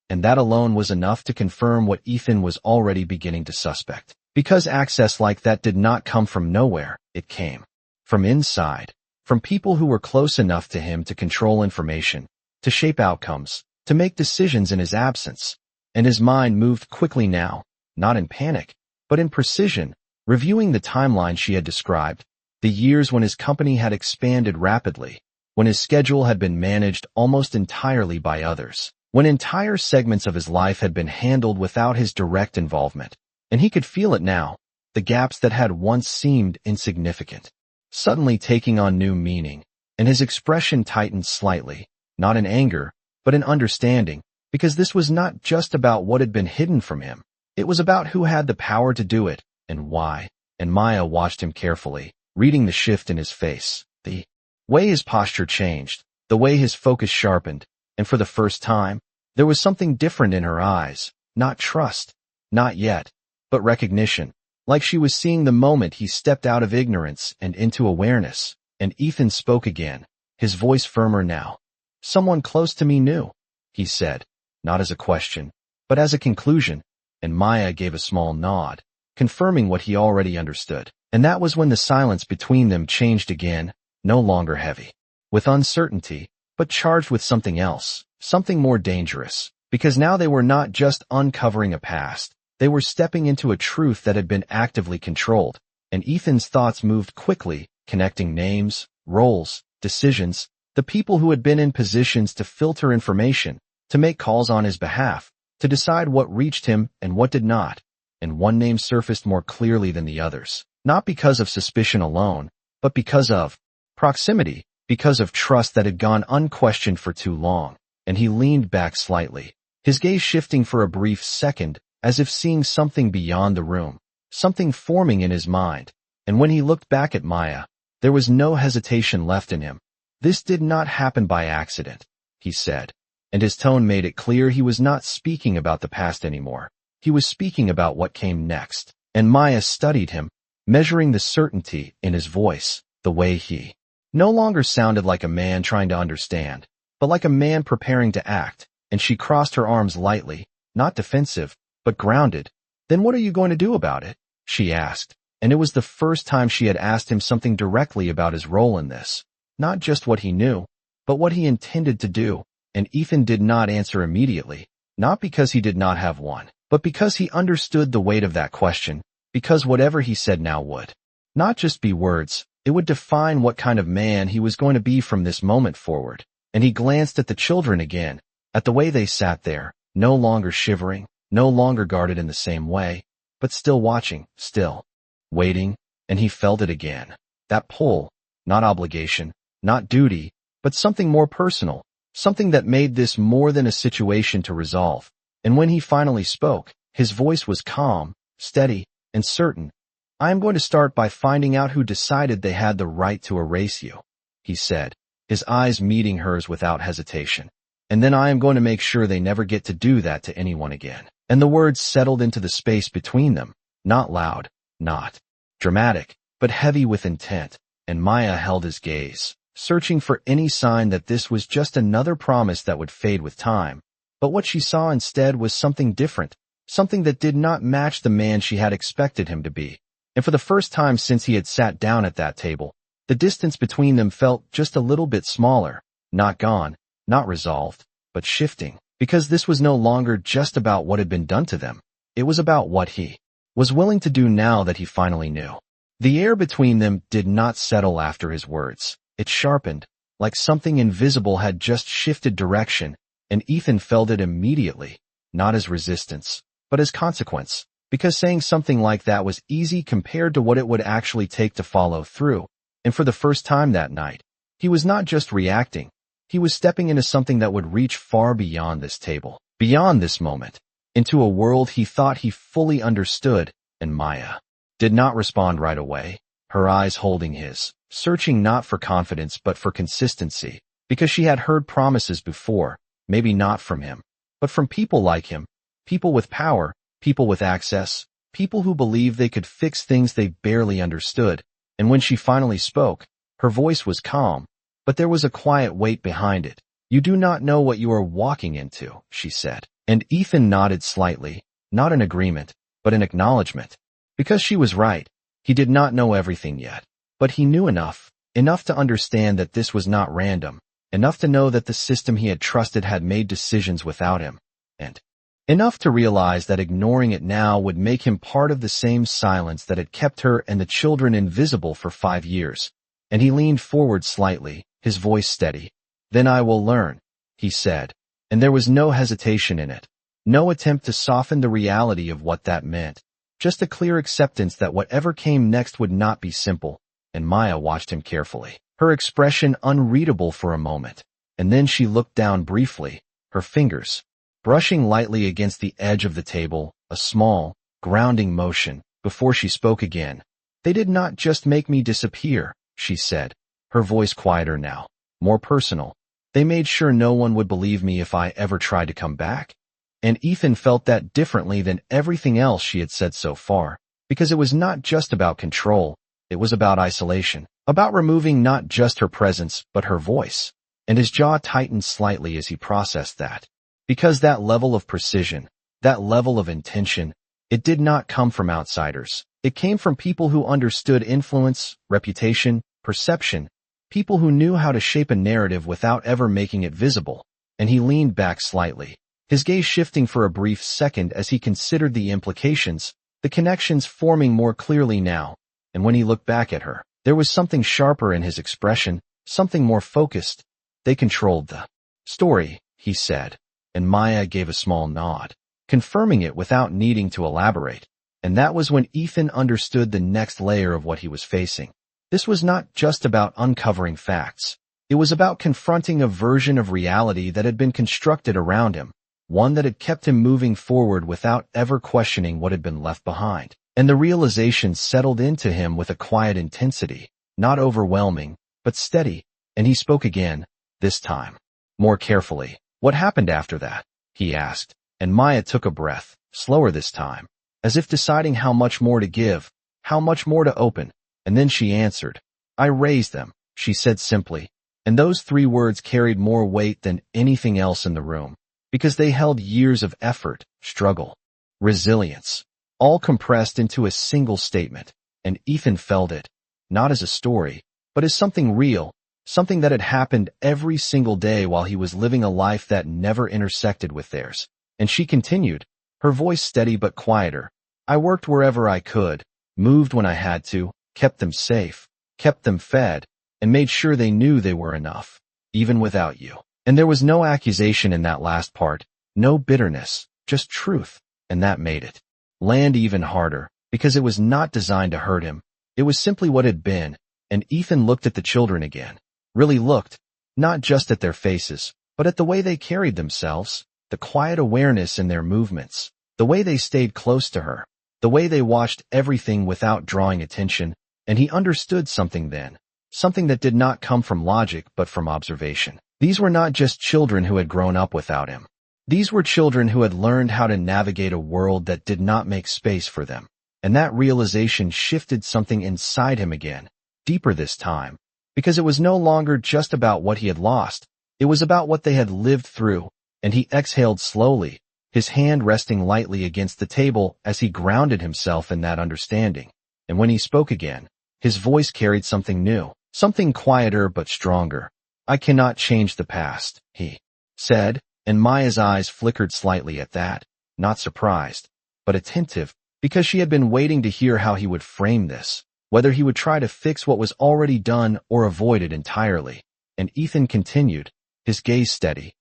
And that alone was enough to confirm what Ethan was already beginning to suspect. Because access like that did not come from nowhere, it came from inside, from people who were close enough to him to control information, to shape outcomes, to make decisions in his absence. And his mind moved quickly now, not in panic, but in precision, reviewing the timeline she had described, the years when his company had expanded rapidly, when his schedule had been managed almost entirely by others, when entire segments of his life had been handled without his direct involvement. And he could feel it now, the gaps that had once seemed insignificant, suddenly taking on new meaning, and his expression tightened slightly, not in anger, but in understanding, because this was not just about what had been hidden from him. It was about who had the power to do it, and why. And Maya watched him carefully, reading the shift in his face, the way his posture changed, the way his focus sharpened, and for the first time, there was something different in her eyes, not trust, not yet, but recognition, like she was seeing the moment he stepped out of ignorance and into awareness. And Ethan spoke again, his voice firmer now. "Someone close to me knew," he said, not as a question, but as a conclusion, and Maya gave a small nod, confirming what he already understood. And that was when the silence between them changed again, no longer heavy with uncertainty, but charged with something else, something more dangerous, because now they were not just uncovering a past, they were stepping into a truth that had been actively controlled. And Ethan's thoughts moved quickly, connecting names, roles, decisions, the people who had been in positions to filter information, to make calls on his behalf, to decide what reached him and what did not. And one name surfaced more clearly than the others, not because of suspicion alone, but because of proximity, because of trust that had gone unquestioned for too long. And he leaned back slightly, his gaze shifting for a brief second, as if seeing something beyond the room, something forming in his mind. And when he looked back at Maya, there was no hesitation left in him. "This did not happen by accident," he said, and his tone made it clear he was not speaking about the past anymore. He was speaking about what came next. And Maya studied him, measuring the certainty in his voice, the way he no longer sounded like a man trying to understand, but like a man preparing to act. And she crossed her arms lightly, not defensive, but grounded. "Then what are you going to do about it?" she asked, and it was the first time she had asked him something directly about his role in this, not just what he knew, but what he intended to do. And Ethan did not answer immediately, not because he did not have one, but because he understood the weight of that question, because whatever he said now would not just be words, it would define what kind of man he was going to be from this moment forward. And he glanced at the children again, at the way they sat there, no longer shivering, no longer guarded in the same way, but still watching, still waiting. And he felt it again, that pull, not obligation, not duty, but something more personal, something that made this more than a situation to resolve. And when he finally spoke, his voice was calm, steady, and certain. "I am going to start by finding out who decided they had the right to erase you," he said, his eyes meeting hers without hesitation. "And then I am going to make sure they never get to do that to anyone again." And the words settled into the space between them, not loud, not dramatic, but heavy with intent. And Maya held his gaze, searching for any sign that this was just another promise that would fade with time. But what she saw instead was something different, something that did not match the man she had expected him to be. And for the first time since he had sat down at that table, the distance between them felt just a little bit smaller, not gone, not resolved, but shifting. Because this was no longer just about what had been done to them. It was about what he was willing to do now that he finally knew. The air between them did not settle after his words. It sharpened, like something invisible had just shifted direction, and Ethan felt it immediately, not as resistance, but as consequence. Because saying something like that was easy compared to what it would actually take to follow through. And for the first time that night, he was not just reacting, He was stepping into something that would reach far beyond this table, beyond this moment, into a world he thought he fully understood, and Maya did not respond right away, her eyes holding his, searching not for confidence but for consistency, because she had heard promises before, maybe not from him, but from people like him, people with power, people with access, people who believed they could fix things they barely understood. And when she finally spoke, her voice was calm, but there was a quiet weight behind it. "You do not know what you are walking into," she said. And Ethan nodded slightly, not in agreement, but in acknowledgement. Because she was right, he did not know everything yet, but he knew enough to understand that this was not random, enough to know that the system he had trusted had made decisions without him, and enough to realize that ignoring it now would make him part of the same silence that had kept her and the children invisible for 5 years. And he leaned forward slightly, his voice steady. "Then I will learn," he said, and there was no hesitation in it, no attempt to soften the reality of what that meant, just a clear acceptance that whatever came next would not be simple. And Maya watched him carefully, her expression unreadable for a moment, and then she looked down briefly, her fingers brushing lightly against the edge of the table, a small, grounding motion, before she spoke again. "They did not just make me disappear," she said, her voice quieter now, more personal. "They made sure no one would believe me if I ever tried to come back." And Ethan felt that differently than everything else she had said so far, because it was not just about control, it was about isolation, about removing not just her presence, but her voice. And his jaw tightened slightly as he processed that. Because that level of precision, that level of intention, it did not come from outsiders. It came from people who understood influence, reputation, perception, people who knew how to shape a narrative without ever making it visible. And he leaned back slightly, his gaze shifting for a brief second as he considered the implications, the connections forming more clearly now. And when he looked back at her, there was something sharper in his expression, something more focused. "They controlled the story," he said, and Maya gave a small nod, confirming it without needing to elaborate. And that was when Ethan understood the next layer of what he was facing. This was not just about uncovering facts. It was about confronting a version of reality that had been constructed around him, one that had kept him moving forward without ever questioning what had been left behind. And the realization settled into him with a quiet intensity, not overwhelming, but steady. And he spoke again, this time more carefully. "What happened after that?" he asked, and Maya took a breath, slower this time, as if deciding how much more to give, how much more to open. And then she answered. "I raised them," she said simply, and those 3 words carried more weight than anything else in the room, because they held years of effort, struggle, resilience, all compressed into a single statement. And Ethan felt it, not as a story, but as something real, something that had happened every single day while he was living a life that never intersected with theirs. And she continued, her voice steady but quieter. "I worked wherever I could, moved when I had to, kept them safe, kept them fed, and made sure they knew they were enough, even without you." And there was no accusation in that last part, no bitterness, just truth, and that made it land even harder, because it was not designed to hurt him. It was simply what had been. And Ethan looked at the children again, really looked, not just at their faces, but at the way they carried themselves, the quiet awareness in their movements, the way they stayed close to her, the way they watched everything without drawing attention. And he understood something then, something that did not come from logic but from observation. These were not just children who had grown up without him. These were children who had learned how to navigate a world that did not make space for them. And that realization shifted something inside him again, deeper this time, because it was no longer just about what he had lost. It was about what they had lived through. And he exhaled slowly, his hand resting lightly against the table as he grounded himself in that understanding. And when he spoke again, his voice carried something new, something quieter but stronger. "I cannot change the past," he said, and Maya's eyes flickered slightly at that, not surprised, but attentive, because she had been waiting to hear how he would frame this, whether he would try to fix what was already done or avoid it entirely. And Ethan continued, his gaze steady.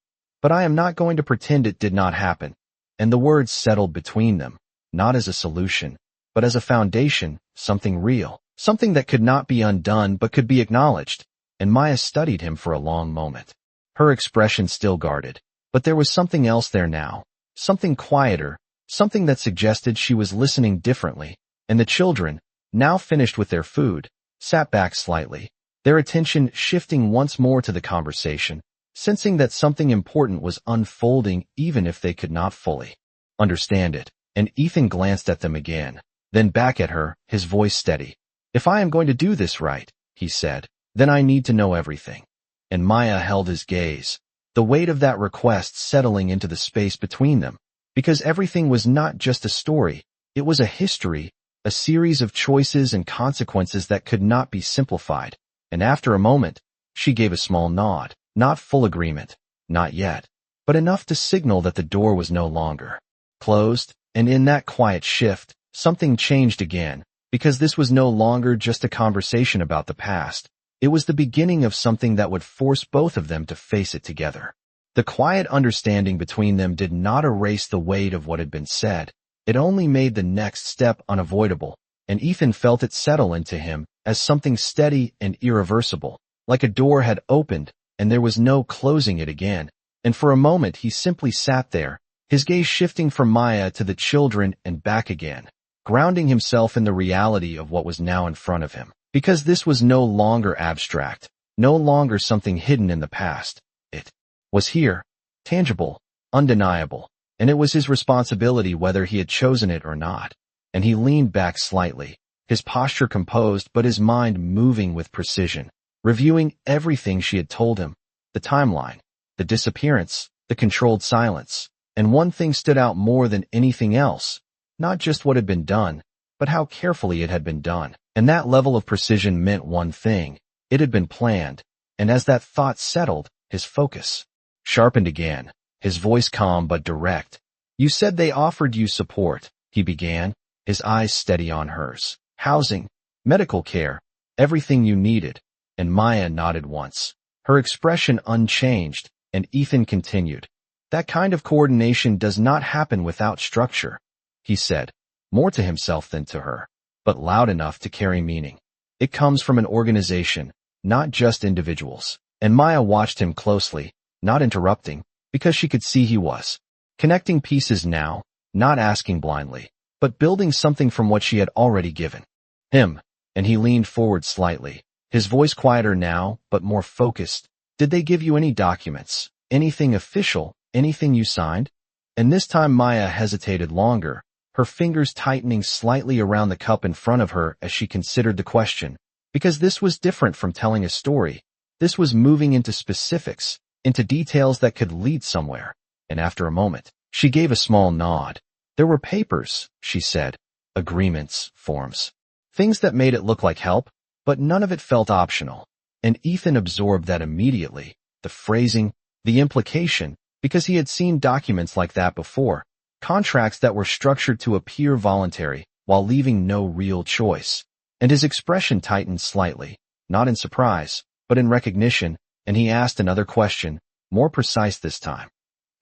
"But I am not going to pretend it did not happen." And the words settled between them, not as a solution, but as a foundation, something real, something that could not be undone but could be acknowledged. And Maya studied him for a long moment, her expression still guarded. But there was something else there now, something quieter, something that suggested she was listening differently, and the children, now finished with their food, sat back slightly, their attention shifting once more to the conversation, sensing that something important was unfolding even if they could not fully understand it. And Ethan glanced at them again, then back at her, his voice steady. "If I am going to do this right," he said, "then I need to know everything." And Maya held his gaze, the weight of that request settling into the space between them, because everything was not just a story, it was a history, a series of choices and consequences that could not be simplified. And after a moment, she gave a small nod, not full agreement, not yet, but enough to signal that the door was no longer closed. And in that quiet shift, something changed again, because this was no longer just a conversation about the past. It was the beginning of something that would force both of them to face it together. The quiet understanding between them did not erase the weight of what had been said. It only made the next step unavoidable, and Ethan felt it settle into him as something steady and irreversible, like a door had opened and there was no closing it again. And for a moment he simply sat there, his gaze shifting from Maya to the children and back again, grounding himself in the reality of what was now in front of him. Because this was no longer abstract, no longer something hidden in the past. It was here, tangible, undeniable, and it was his responsibility whether he had chosen it or not. And he leaned back slightly, his posture composed but his mind moving with precision, reviewing everything she had told him, the timeline, the disappearance, the controlled silence. And one thing stood out more than anything else, not just what had been done, but how carefully it had been done. And that level of precision meant one thing: it had been planned. And as that thought settled, his focus sharpened again, his voice calm but direct. "You said they offered you support," he began, his eyes steady on hers. "Housing, medical care, everything you needed." And Maya nodded once, her expression unchanged, and Ethan continued. "That kind of coordination does not happen without structure," he said, more to himself than to her, but loud enough to carry meaning. "It comes from an organization, not just individuals." And Maya watched him closely, not interrupting, because she could see he was connecting pieces now, not asking blindly, but building something from what she had already given him. And he leaned forward slightly, his voice quieter now, but more focused. "Did they give you any documents, anything official, anything you signed?" And this time Maya hesitated longer, her fingers tightening slightly around the cup in front of her as she considered the question, because this was different from telling a story. This was moving into specifics, into details that could lead somewhere. And after a moment, she gave a small nod. "There were papers," she said, "agreements, forms, things that made it look like help, but none of it felt optional." And Ethan absorbed that immediately, the phrasing, the implication, because he had seen documents like that before, contracts that were structured to appear voluntary while leaving no real choice. And his expression tightened slightly, not in surprise, but in recognition, and he asked another question, more precise this time.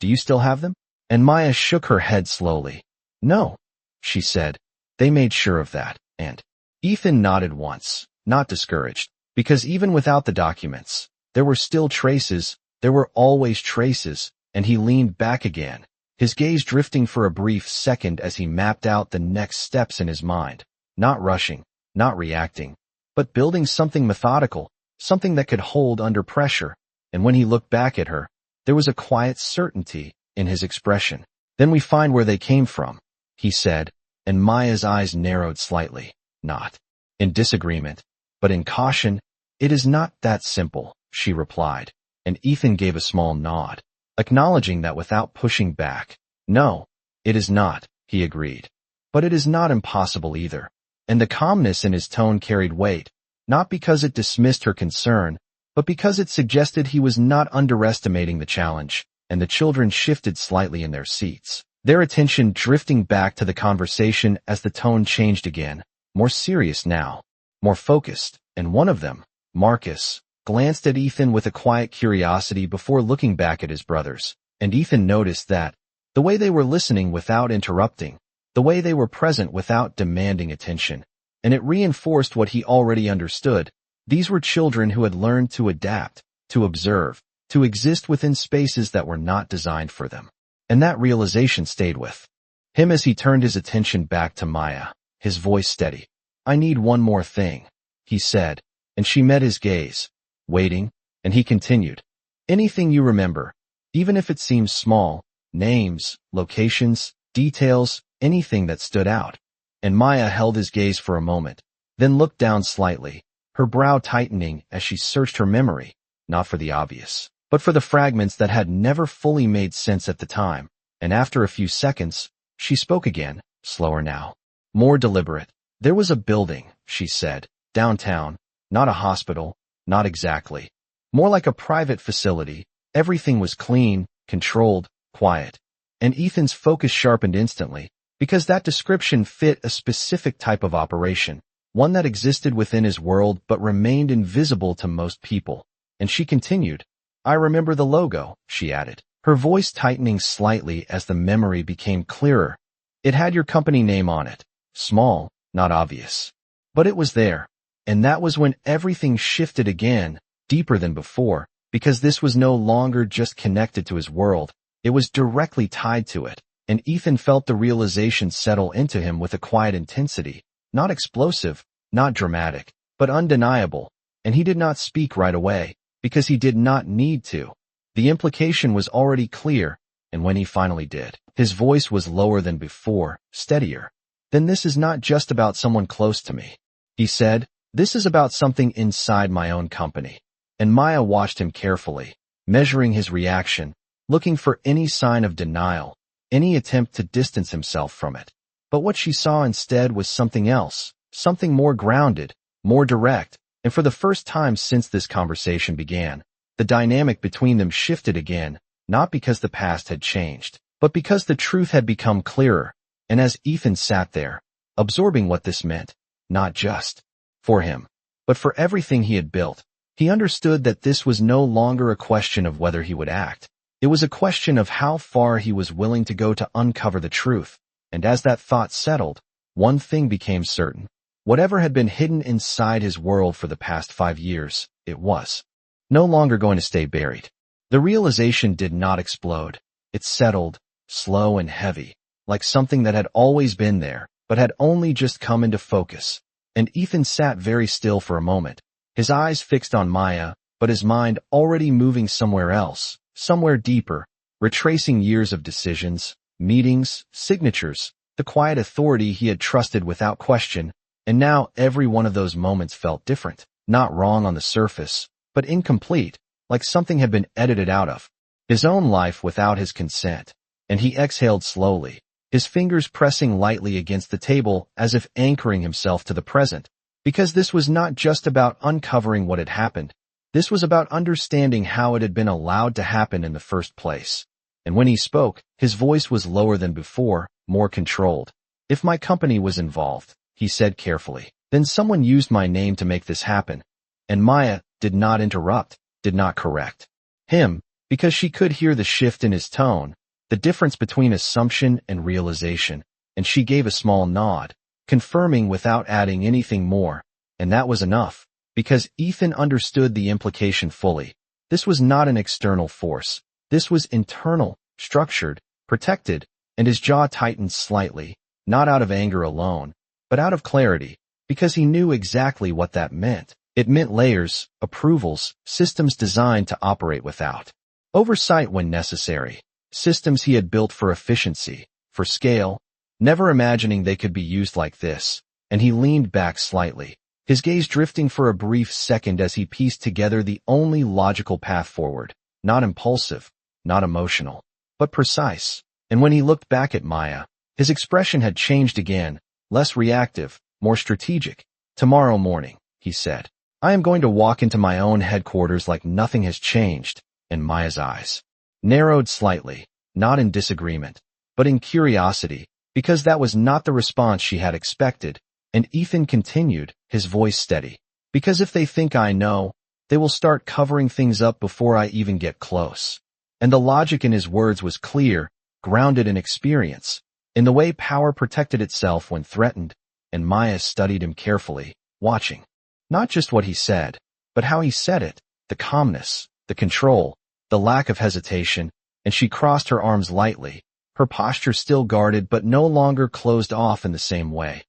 "Do you still have them?" And Maya shook her head slowly. "No," she said. "They made sure of that." And Ethan nodded once, not discouraged, because even without the documents, there were still traces, there were always traces. And he leaned back again, his gaze drifting for a brief second as he mapped out the next steps in his mind, not rushing, not reacting, but building something methodical, something that could hold under pressure. And when he looked back at her, there was a quiet certainty in his expression. "Then we find where they came from," he said, and Maya's eyes narrowed slightly, not in disagreement, but in caution. "It is not that simple," she replied, and Ethan gave a small nod, acknowledging that without pushing back. "No, it is not," he agreed. "But it is not impossible either." And the calmness in his tone carried weight, not because it dismissed her concern, but because it suggested he was not underestimating the challenge. And the children shifted slightly in their seats, their attention drifting back to the conversation as the tone changed again, more serious now, more focused. And one of them, Marcus, glanced at Ethan with a quiet curiosity before looking back at his brothers. And Ethan noticed that, the way they were listening without interrupting, the way they were present without demanding attention, and it reinforced what he already understood. These were children who had learned to adapt, to observe, to exist within spaces that were not designed for them. And that realization stayed with him as he turned his attention back to Maya, his voice steady. "I need one more thing," he said, and she met his gaze, waiting, and he continued. "Anything you remember, even if it seems small, names, locations, details, anything that stood out." And Maya held his gaze for a moment, then looked down slightly, her brow tightening as she searched her memory, not for the obvious, but for the fragments that had never fully made sense at the time. And after a few seconds, she spoke again, slower now, more deliberate. "There was a building," she said, "downtown, not a hospital, not exactly. More like a private facility. Everything was clean, controlled, quiet." And Ethan's focus sharpened instantly, because that description fit a specific type of operation, one that existed within his world but remained invisible to most people. And she continued, "I remember the logo," she added, her voice tightening slightly as the memory became clearer. "It had your company name on it. Small, not obvious. But it was there." And that was when everything shifted again, deeper than before, because this was no longer just connected to his world, it was directly tied to it. And Ethan felt the realization settle into him with a quiet intensity, not explosive, not dramatic, but undeniable. And he did not speak right away, because he did not need to. The implication was already clear, and when he finally did, his voice was lower than before, steadier. "Then this is not just about someone close to me," he said. "This is about something inside my own company." And Maya watched him carefully, measuring his reaction, looking for any sign of denial, any attempt to distance himself from it. But what she saw instead was something else, something more grounded, more direct, and for the first time since this conversation began, the dynamic between them shifted again, not because the past had changed, but because the truth had become clearer. And as Ethan sat there, absorbing what this meant, not just for him, but for everything he had built, he understood that this was no longer a question of whether he would act. It was a question of how far he was willing to go to uncover the truth. And as that thought settled, one thing became certain. Whatever had been hidden inside his world for the past 5 years, it was no longer going to stay buried. The realization did not explode. It settled, slow and heavy, like something that had always been there, but had only just come into focus. And Ethan sat very still for a moment, his eyes fixed on Maya, but his mind already moving somewhere else, somewhere deeper, retracing years of decisions, meetings, signatures, the quiet authority he had trusted without question. And now every one of those moments felt different, not wrong on the surface, but incomplete, like something had been edited out of his own life without his consent. And he exhaled slowly, his fingers pressing lightly against the table as if anchoring himself to the present. Because this was not just about uncovering what had happened. This was about understanding how it had been allowed to happen in the first place. And when he spoke, his voice was lower than before, more controlled. "If my company was involved," he said carefully, "then someone used my name to make this happen." And Maya did not interrupt, did not correct him, because she could hear the shift in his tone, the difference between assumption and realization, and she gave a small nod, confirming without adding anything more. And that was enough, because Ethan understood the implication fully. This was not an external force. This was internal, structured, protected, and his jaw tightened slightly, not out of anger alone, but out of clarity, because he knew exactly what that meant. It meant layers, approvals, systems designed to operate without oversight when necessary, systems he had built for efficiency, for scale, never imagining they could be used like this. And he leaned back slightly, his gaze drifting for a brief second as he pieced together the only logical path forward, not impulsive, not emotional, but precise. And when he looked back at Maya, his expression had changed again, less reactive, more strategic. "Tomorrow morning," he said, "I am going to walk into my own headquarters like nothing has changed." And Maya's eyes narrowed slightly, not in disagreement, but in curiosity, because that was not the response she had expected. And Ethan continued, his voice steady, "Because if they think I know, they will start covering things up before I even get close." And the logic in his words was clear, grounded in experience, in the way power protected itself when threatened. And Maya studied him carefully, watching not just what he said, but how he said it, the calmness, the control, the lack of hesitation, and she crossed her arms lightly, her posture still guarded but no longer closed off in the same way.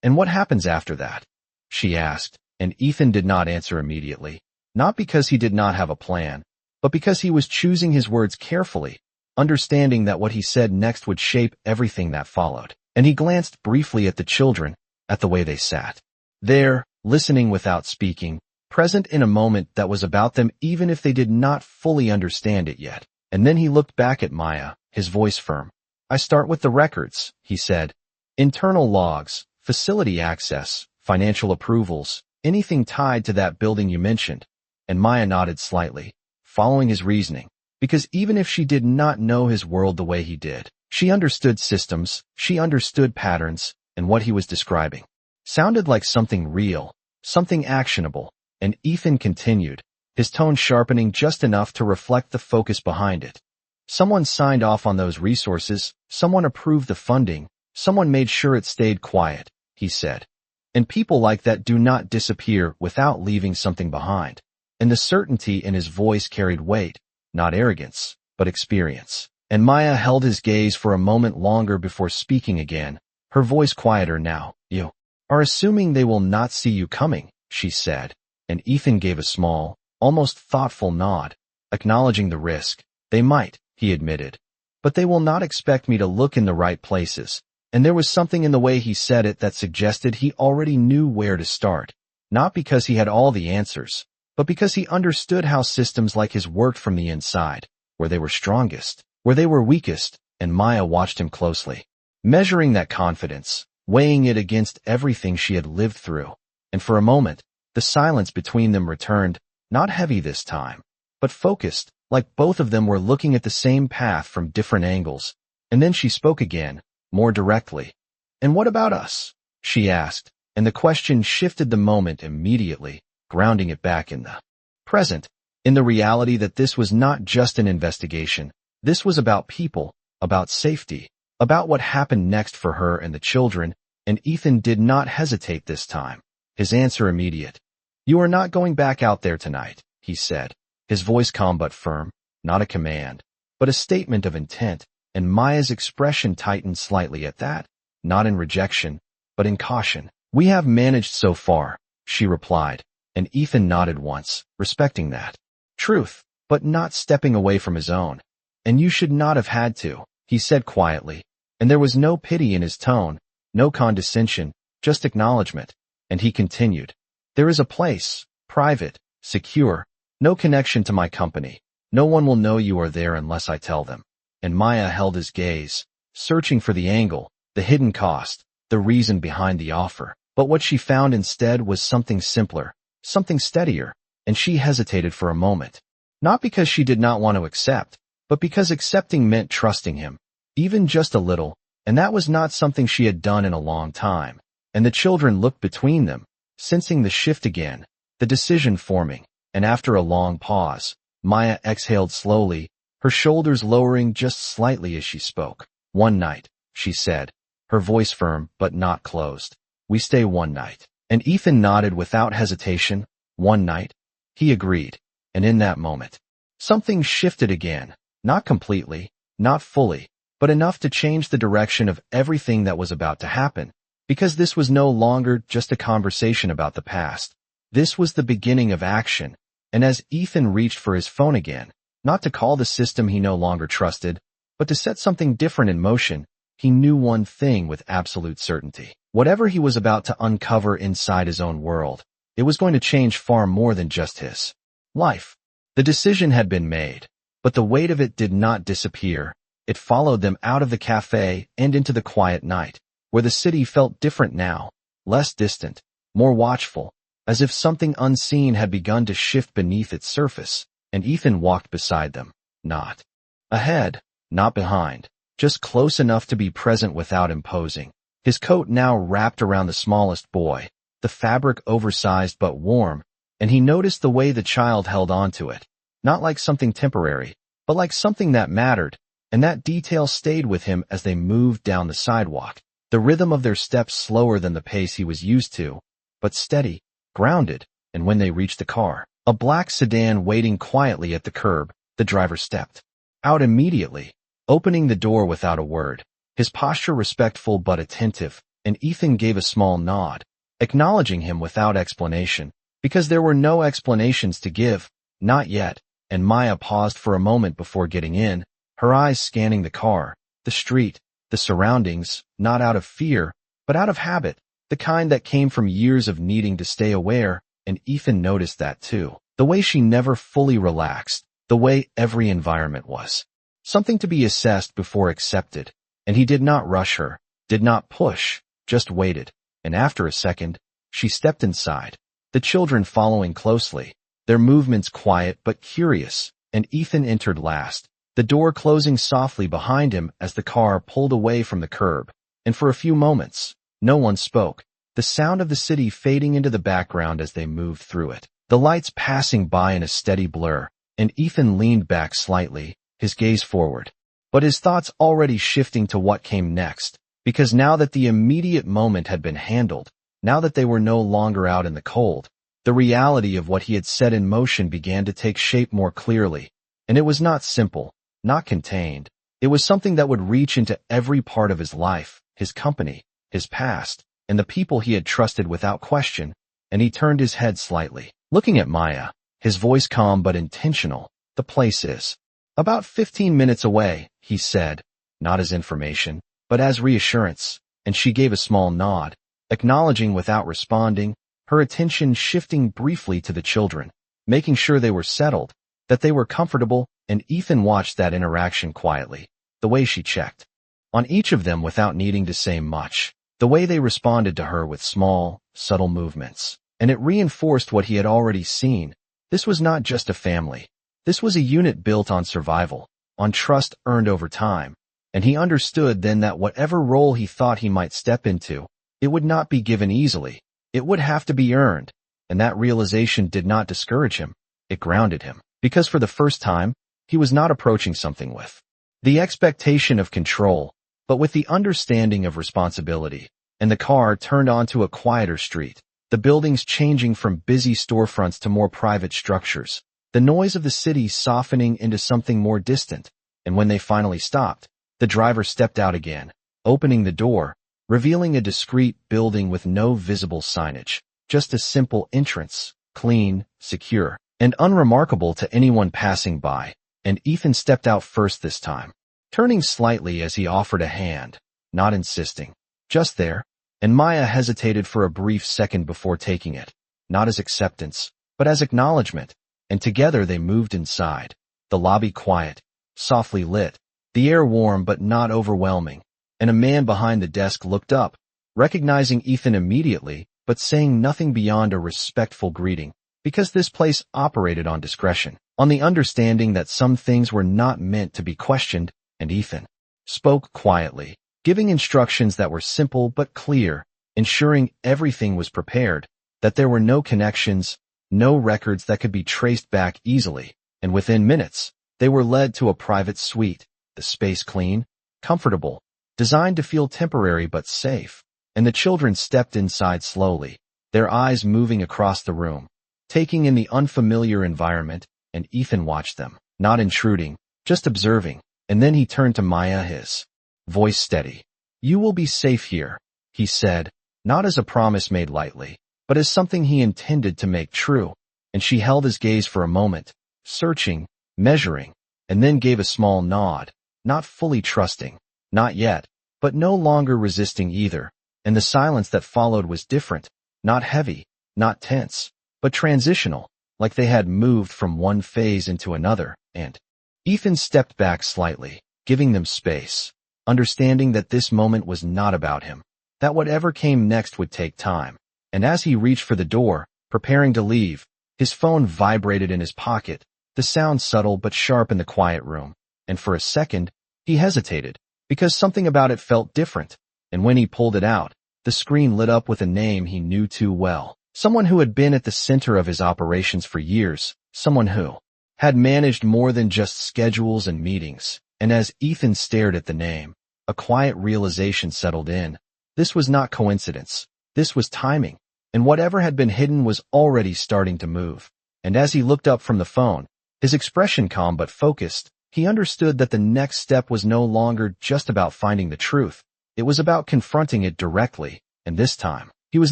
"And what happens after that?" she asked, and Ethan did not answer immediately, not because he did not have a plan, but because he was choosing his words carefully, understanding that what he said next would shape everything that followed. And he glanced briefly at the children, at the way they sat there, listening without speaking, present in a moment that was about them even if they did not fully understand it yet. And then he looked back at Maya, his voice firm. "I start with the records," he said. "Internal logs, facility access, financial approvals, anything tied to that building you mentioned." And Maya nodded slightly, following his reasoning, because even if she did not know his world the way he did, she understood systems, she understood patterns, and what he was describing sounded like something real, something actionable. And Ethan continued, his tone sharpening just enough to reflect the focus behind it. "Someone signed off on those resources, someone approved the funding, someone made sure it stayed quiet," he said. "And people like that do not disappear without leaving something behind." And the certainty in his voice carried weight, not arrogance, but experience. And Maya held his gaze for a moment longer before speaking again, her voice quieter now. "You are assuming they will not see you coming," she said. And Ethan gave a small, almost thoughtful nod, acknowledging the risk. "They might," he admitted. "But they will not expect me to look in the right places." And there was something in the way he said it that suggested he already knew where to start, not because he had all the answers, but because he understood how systems like his worked from the inside, where they were strongest, where they were weakest. And Maya watched him closely, measuring that confidence, weighing it against everything she had lived through. And for a moment, the silence between them returned, not heavy this time, but focused, like both of them were looking at the same path from different angles. And then she spoke again, more directly. "And what about us?" she asked, and the question shifted the moment immediately, grounding it back in the present, in the reality that this was not just an investigation. This was about people, about safety, about what happened next for her and the children. And Ethan did not hesitate this time, his answer immediate. "You are not going back out there tonight," he said, his voice calm but firm, not a command, but a statement of intent. And Maya's expression tightened slightly at that, not in rejection, but in caution. "We have managed so far," she replied, and Ethan nodded once, respecting that truth, but not stepping away from his own. "And you should not have had to," he said quietly, and there was no pity in his tone, no condescension, just acknowledgement. And he continued, "There is a place, private, secure, no connection to my company. No one will know you are there unless I tell them." And Maya held his gaze, searching for the angle, the hidden cost, the reason behind the offer. But what she found instead was something simpler, something steadier, and she hesitated for a moment. Not because she did not want to accept, but because accepting meant trusting him, even just a little, and that was not something she had done in a long time. And the children looked between them, sensing the shift again, the decision forming, and after a long pause, Maya exhaled slowly, her shoulders lowering just slightly as she spoke. "One night," she said, her voice firm but not closed. "We stay one night." And Ethan nodded without hesitation. "One night?" He agreed. And in that moment, something shifted again, not completely, not fully, but enough to change the direction of everything that was about to happen. Because this was no longer just a conversation about the past. This was the beginning of action. And as Ethan reached for his phone again, not to call the system he no longer trusted, but to set something different in motion, he knew one thing with absolute certainty. Whatever he was about to uncover inside his own world, it was going to change far more than just his life. The decision had been made, but the weight of it did not disappear. It followed them out of the cafe and into the quiet night, where the city felt different now, less distant, more watchful, as if something unseen had begun to shift beneath its surface. And Ethan walked beside them, not ahead, not behind, just close enough to be present without imposing. His coat now wrapped around the smallest boy, the fabric oversized but warm, and he noticed the way the child held onto it, not like something temporary, but like something that mattered, and that detail stayed with him as they moved down the sidewalk, the rhythm of their steps slower than the pace he was used to, but steady, grounded. And when they reached the car, a black sedan waiting quietly at the curb, The driver stepped out immediately, opening the door without a word, his posture respectful but attentive, and Ethan gave a small nod, acknowledging him without explanation, because there were no explanations to give, not yet, and Maya paused for a moment before getting in, her eyes scanning the car, the street, the surroundings, not out of fear, but out of habit, the kind that came from years of needing to stay aware, and Ethan noticed that too. The way she never fully relaxed, the way every environment was. Something to be assessed before accepted, and he did not rush her, did not push, just waited, and after a second, she stepped inside, the children following closely, their movements quiet but curious, and Ethan entered last, the door closing softly behind him as the car pulled away from the curb, and for a few moments, no one spoke, the sound of the city fading into the background as they moved through it, the lights passing by in a steady blur, and Ethan leaned back slightly, his gaze forward, but his thoughts already shifting to what came next, because now that the immediate moment had been handled, now that they were no longer out in the cold, the reality of what he had set in motion began to take shape more clearly, and it was not simple, not contained. It was something that would reach into every part of his life, his company, his past, and the people he had trusted without question, and he turned his head slightly, looking at Maya, his voice calm but intentional. The place is about 15 minutes away, he said, not as information, but as reassurance, and she gave a small nod, acknowledging without responding, her attention shifting briefly to the children, making sure they were settled, that they were comfortable, and Ethan watched that interaction quietly, the way she checked on each of them without needing to say much, the way they responded to her with small, subtle movements, and it reinforced what he had already seen. This was not just a family. This was a unit built on survival, on trust earned over time, and he understood then that whatever role he thought he might step into, it would not be given easily. It would have to be earned, and that realization did not discourage him. It grounded him, because for the first time, he was not approaching something with the expectation of control, but with the understanding of responsibility, and the car turned onto a quieter street, the buildings changing from busy storefronts to more private structures, the noise of the city softening into something more distant, and when they finally stopped, the driver stepped out again, opening the door, revealing a discreet building with no visible signage, just a simple entrance, clean, secure, and unremarkable to anyone passing by, and Ethan stepped out first this time, turning slightly as he offered a hand, not insisting, just there, and Maya hesitated for a brief second before taking it, not as acceptance, but as acknowledgement, and together they moved inside, the lobby quiet, softly lit, the air warm but not overwhelming, and a man behind the desk looked up, recognizing Ethan immediately, but saying nothing beyond a respectful greeting, because this place operated on discretion, on the understanding that some things were not meant to be questioned, and Ethan spoke quietly, giving instructions that were simple but clear, ensuring everything was prepared, that there were no connections, no records that could be traced back easily, and within minutes, they were led to a private suite, the space clean, comfortable, designed to feel temporary but safe, and the children stepped inside slowly, their eyes moving across the room, taking in the unfamiliar environment, and Ethan watched them, not intruding, just observing, and then he turned to Maya, his voice steady. "You will be safe here," he said, not as a promise made lightly, but as something he intended to make true, and she held his gaze for a moment, searching, measuring, and then gave a small nod, not fully trusting, not yet, but no longer resisting either, and the silence that followed was different, not heavy, not tense, but transitional, like they had moved from one phase into another, and Ethan stepped back slightly, giving them space, understanding that this moment was not about him, that whatever came next would take time, and as he reached for the door, preparing to leave, his phone vibrated in his pocket, the sound subtle but sharp in the quiet room, and for a second, he hesitated, because something about it felt different, and when he pulled it out, the screen lit up with a name he knew too well, someone who had been at the center of his operations for years, someone who had managed more than just schedules and meetings, and as Ethan stared at the name, a quiet realization settled in. This was not coincidence, this was timing, and whatever had been hidden was already starting to move, and as he looked up from the phone, His expression calm but focused. He understood that the next step was no longer just about finding the truth. It was about confronting it directly, and this time, he was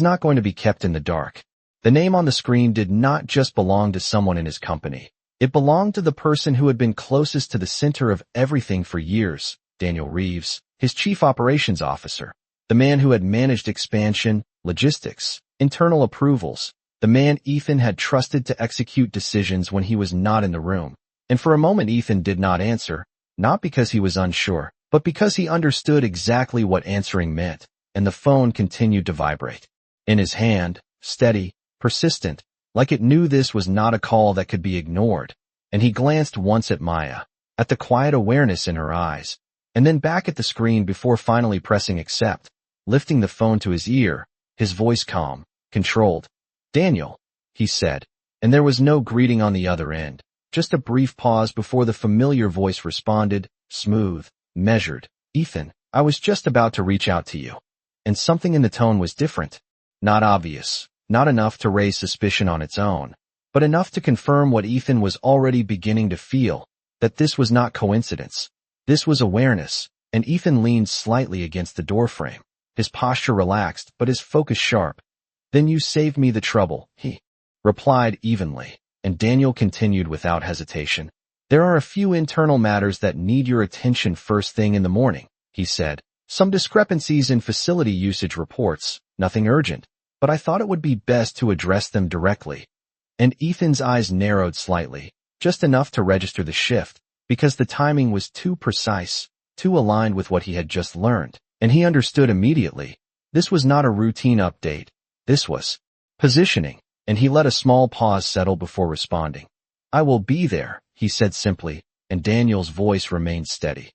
not going to be kept in the dark. The name on the screen did not just belong to someone in his company. It belonged to the person who had been closest to the center of everything for years, Daniel Reeves, his chief operations officer. The man who had managed expansion, logistics, internal approvals. The man Ethan had trusted to execute decisions when he was not in the room. And for a moment Ethan did not answer, not because he was unsure, but because he understood exactly what answering meant, and the phone continued to vibrate. In his hand, steady, persistent, like it knew this was not a call that could be ignored, and he glanced once at Maya, at the quiet awareness in her eyes, and then back at the screen before finally pressing accept, lifting the phone to his ear, his voice calm, controlled. "Daniel," he said, and there was no greeting on the other end, just a brief pause before the familiar voice responded, smooth, measured. "Ethan, I was just about to reach out to you." And something in the tone was different. Not obvious, not enough to raise suspicion on its own, but enough to confirm what Ethan was already beginning to feel, that this was not coincidence. This was awareness, and Ethan leaned slightly against the doorframe, his posture relaxed but his focus sharp. "Then you saved me the trouble," he replied evenly, and Daniel continued without hesitation. "There are a few internal matters that need your attention first thing in the morning," he said. "Some discrepancies in facility usage reports, nothing urgent, but I thought it would be best to address them directly." And Ethan's eyes narrowed slightly, just enough to register the shift, because the timing was too precise, too aligned with what he had just learned, and he understood immediately. This was not a routine update. This was positioning, and he let a small pause settle before responding. "I will be there," he said simply, and Daniel's voice remained steady.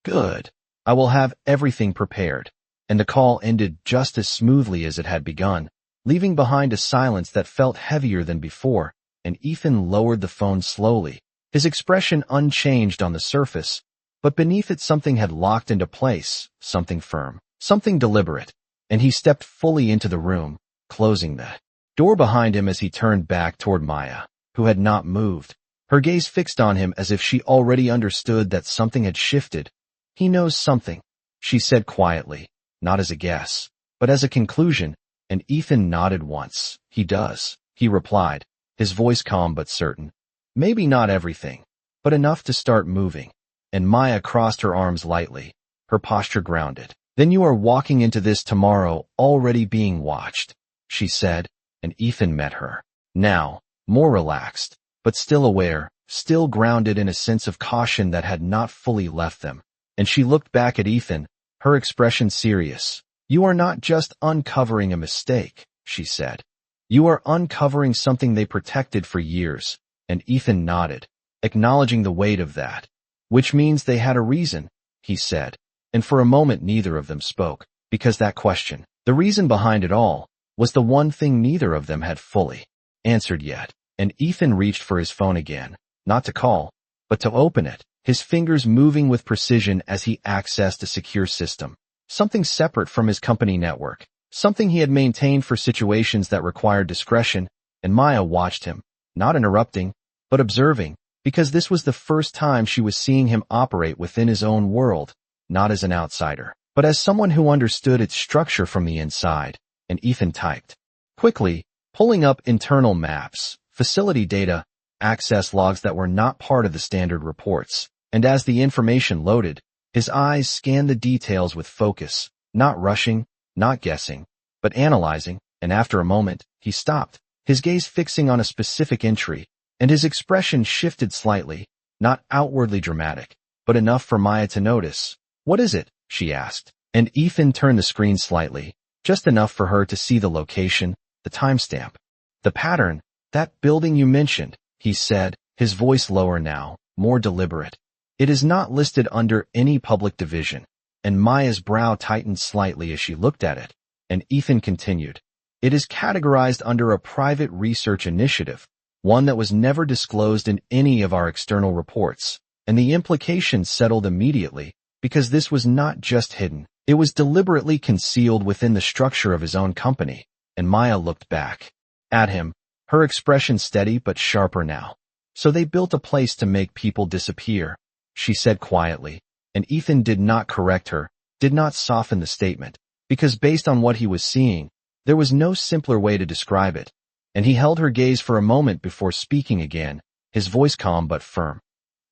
"Good. I will have everything prepared." And the call ended just as smoothly as it had begun, leaving behind a silence that felt heavier than before, and Ethan lowered the phone slowly, his expression unchanged on the surface, but beneath it something had locked into place, something firm, something deliberate, and he stepped fully into the room, closing the door behind him as he turned back toward Maya, who had not moved, her gaze fixed on him as if she already understood that something had shifted. "He knows something," she said quietly, not as a guess, but as a conclusion, and Ethan nodded once. "He does," he replied, his voice calm but certain. "Maybe not everything, but enough to start moving." And Maya crossed her arms lightly, her posture grounded. "Then you are walking into this tomorrow already being watched," she said, and Ethan met her. Now, more relaxed, but still aware, still grounded in a sense of caution that had not fully left them. And she looked back at Ethan, her expression serious. "You are not just uncovering a mistake," she said. "You are uncovering something they protected for years." And Ethan nodded, acknowledging the weight of that. "Which means they had a reason," he said. And for a moment neither of them spoke, because that question, the reason behind it all, was the one thing neither of them had fully answered yet. And Ethan reached for his phone again, not to call, but to open it, his fingers moving with precision as he accessed a secure system, something separate from his company network, something he had maintained for situations that required discretion. And Maya watched him, not interrupting, but observing, because this was the first time she was seeing him operate within his own world, not as an outsider, but as someone who understood its structure from the inside. And Ethan typed quickly, pulling up internal maps, facility data, access logs that were not part of the standard reports. And as the information loaded, his eyes scanned the details with focus, not rushing, not guessing, but analyzing, and after a moment, he stopped, his gaze fixing on a specific entry, and his expression shifted slightly, not outwardly dramatic, but enough for Maya to notice. "What is it?" she asked, and Ethan turned the screen slightly, just enough for her to see the location, the timestamp. "The pattern, that building you mentioned," he said, his voice lower now, more deliberate. "It is not listed under any public division." And Maya's brow tightened slightly as she looked at it, and Ethan continued. "It is categorized under a private research initiative, one that was never disclosed in any of our external reports." And the implications settled immediately, because this was not just hidden, it was deliberately concealed within the structure of his own company. And Maya looked back at him, her expression steady but sharper now. So they built a place to make people disappear, she said quietly, and Ethan did not correct her, did not soften the statement, because based on what he was seeing, there was no simpler way to describe it, and he held her gaze for a moment before speaking again, his voice calm but firm.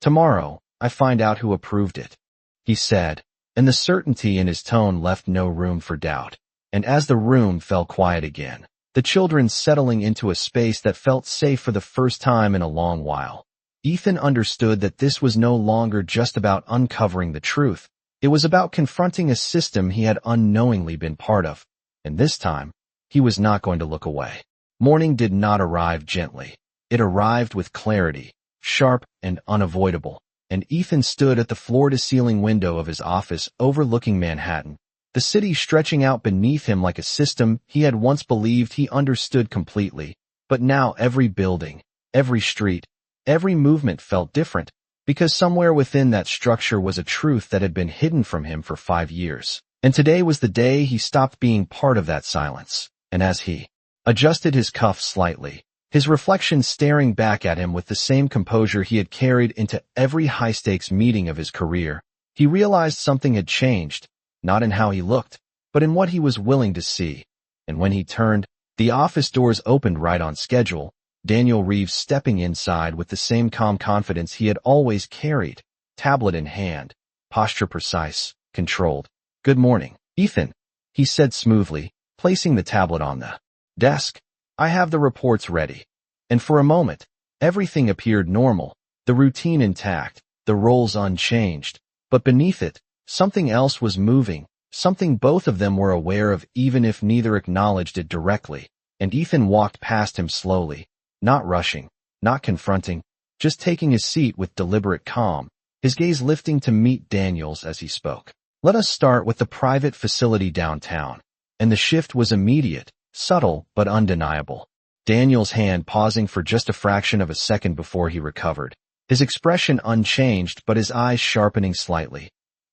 "Tomorrow, I find out who approved it," he said, and the certainty in his tone left no room for doubt. And as the room fell quiet again, the children settling into a space that felt safe for the first time in a long while, Ethan understood that this was no longer just about uncovering the truth. It was about confronting a system he had unknowingly been part of, and this time, he was not going to look away. Morning did not arrive gently. It arrived with clarity, sharp and unavoidable, and Ethan stood at the floor-to-ceiling window of his office overlooking Manhattan, the city stretching out beneath him like a system he had once believed he understood completely. But now every building, every street, every movement felt different, because somewhere within that structure was a truth that had been hidden from him for 5 years. And today was the day he stopped being part of that silence. And as he adjusted his cuffs slightly, his reflection staring back at him with the same composure he had carried into every high-stakes meeting of his career, he realized something had changed, not in how he looked, but in what he was willing to see. And when he turned, the office doors opened right on schedule, Daniel Reeves stepping inside with the same calm confidence he had always carried, tablet in hand, posture precise, controlled. "Good morning, Ethan," he said smoothly, placing the tablet on the desk. "I have the reports ready." And for a moment, everything appeared normal, the routine intact, the roles unchanged. But beneath it, something else was moving, something both of them were aware of even if neither acknowledged it directly. And Ethan walked past him slowly, not rushing, not confronting, just taking his seat with deliberate calm, his gaze lifting to meet Daniel's as he spoke. "Let us start with the private facility downtown." And the shift was immediate, subtle but undeniable. Daniel's hand pausing for just a fraction of a second before he recovered, his expression unchanged but his eyes sharpening slightly.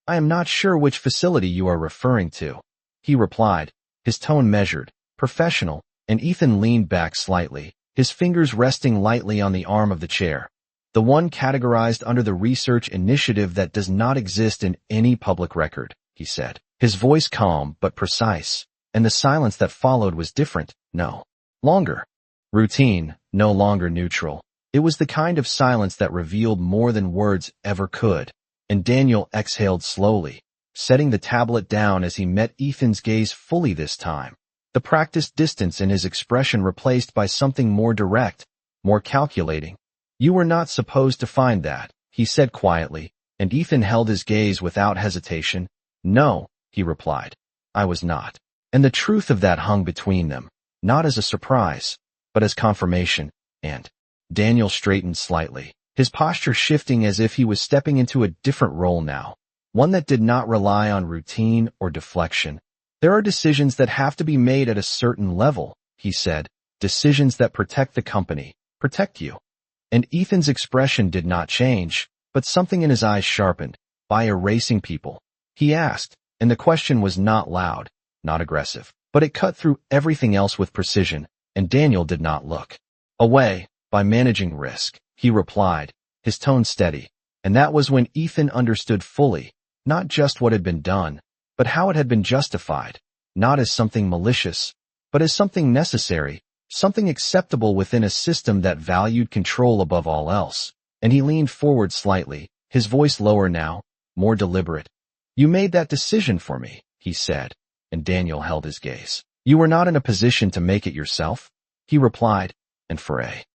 "I am not sure which facility you are referring to," he replied, his tone measured, professional, and Ethan leaned back slightly, his fingers resting lightly on the arm of the chair. "The one categorized under the research initiative that does not exist in any public record," he said, his voice calm but precise, and the silence that followed was different, no longer routine, no longer neutral. It was the kind of silence that revealed more than words ever could. And Daniel exhaled slowly, setting the tablet down as he met Ethan's gaze fully this time, the practiced distance in his expression replaced by something more direct, more calculating. "You were not supposed to find that," he said quietly, and Ethan held his gaze without hesitation. "No," he replied, "I was not." And the truth of that hung between them, not as a surprise, but as confirmation. And Daniel straightened slightly, his posture shifting as if he was stepping into a different role now, one that did not rely on routine or deflection. "There are decisions that have to be made at a certain level," he said, "decisions that protect the company, protect you." And Ethan's expression did not change, but something in his eyes sharpened. "By erasing people?" he asked, and the question was not loud, not aggressive, but it cut through everything else with precision, and Daniel did not look away. "By managing risk," he replied, his tone steady, and that was when Ethan understood fully, not just what had been done, but how it had been justified, not as something malicious, but as something necessary, something acceptable within a system that valued control above all else. And he leaned forward slightly, his voice lower now, more deliberate. "You made that decision for me," he said, and Daniel held his gaze. "You were not in a position to make it yourself," he replied, "and for a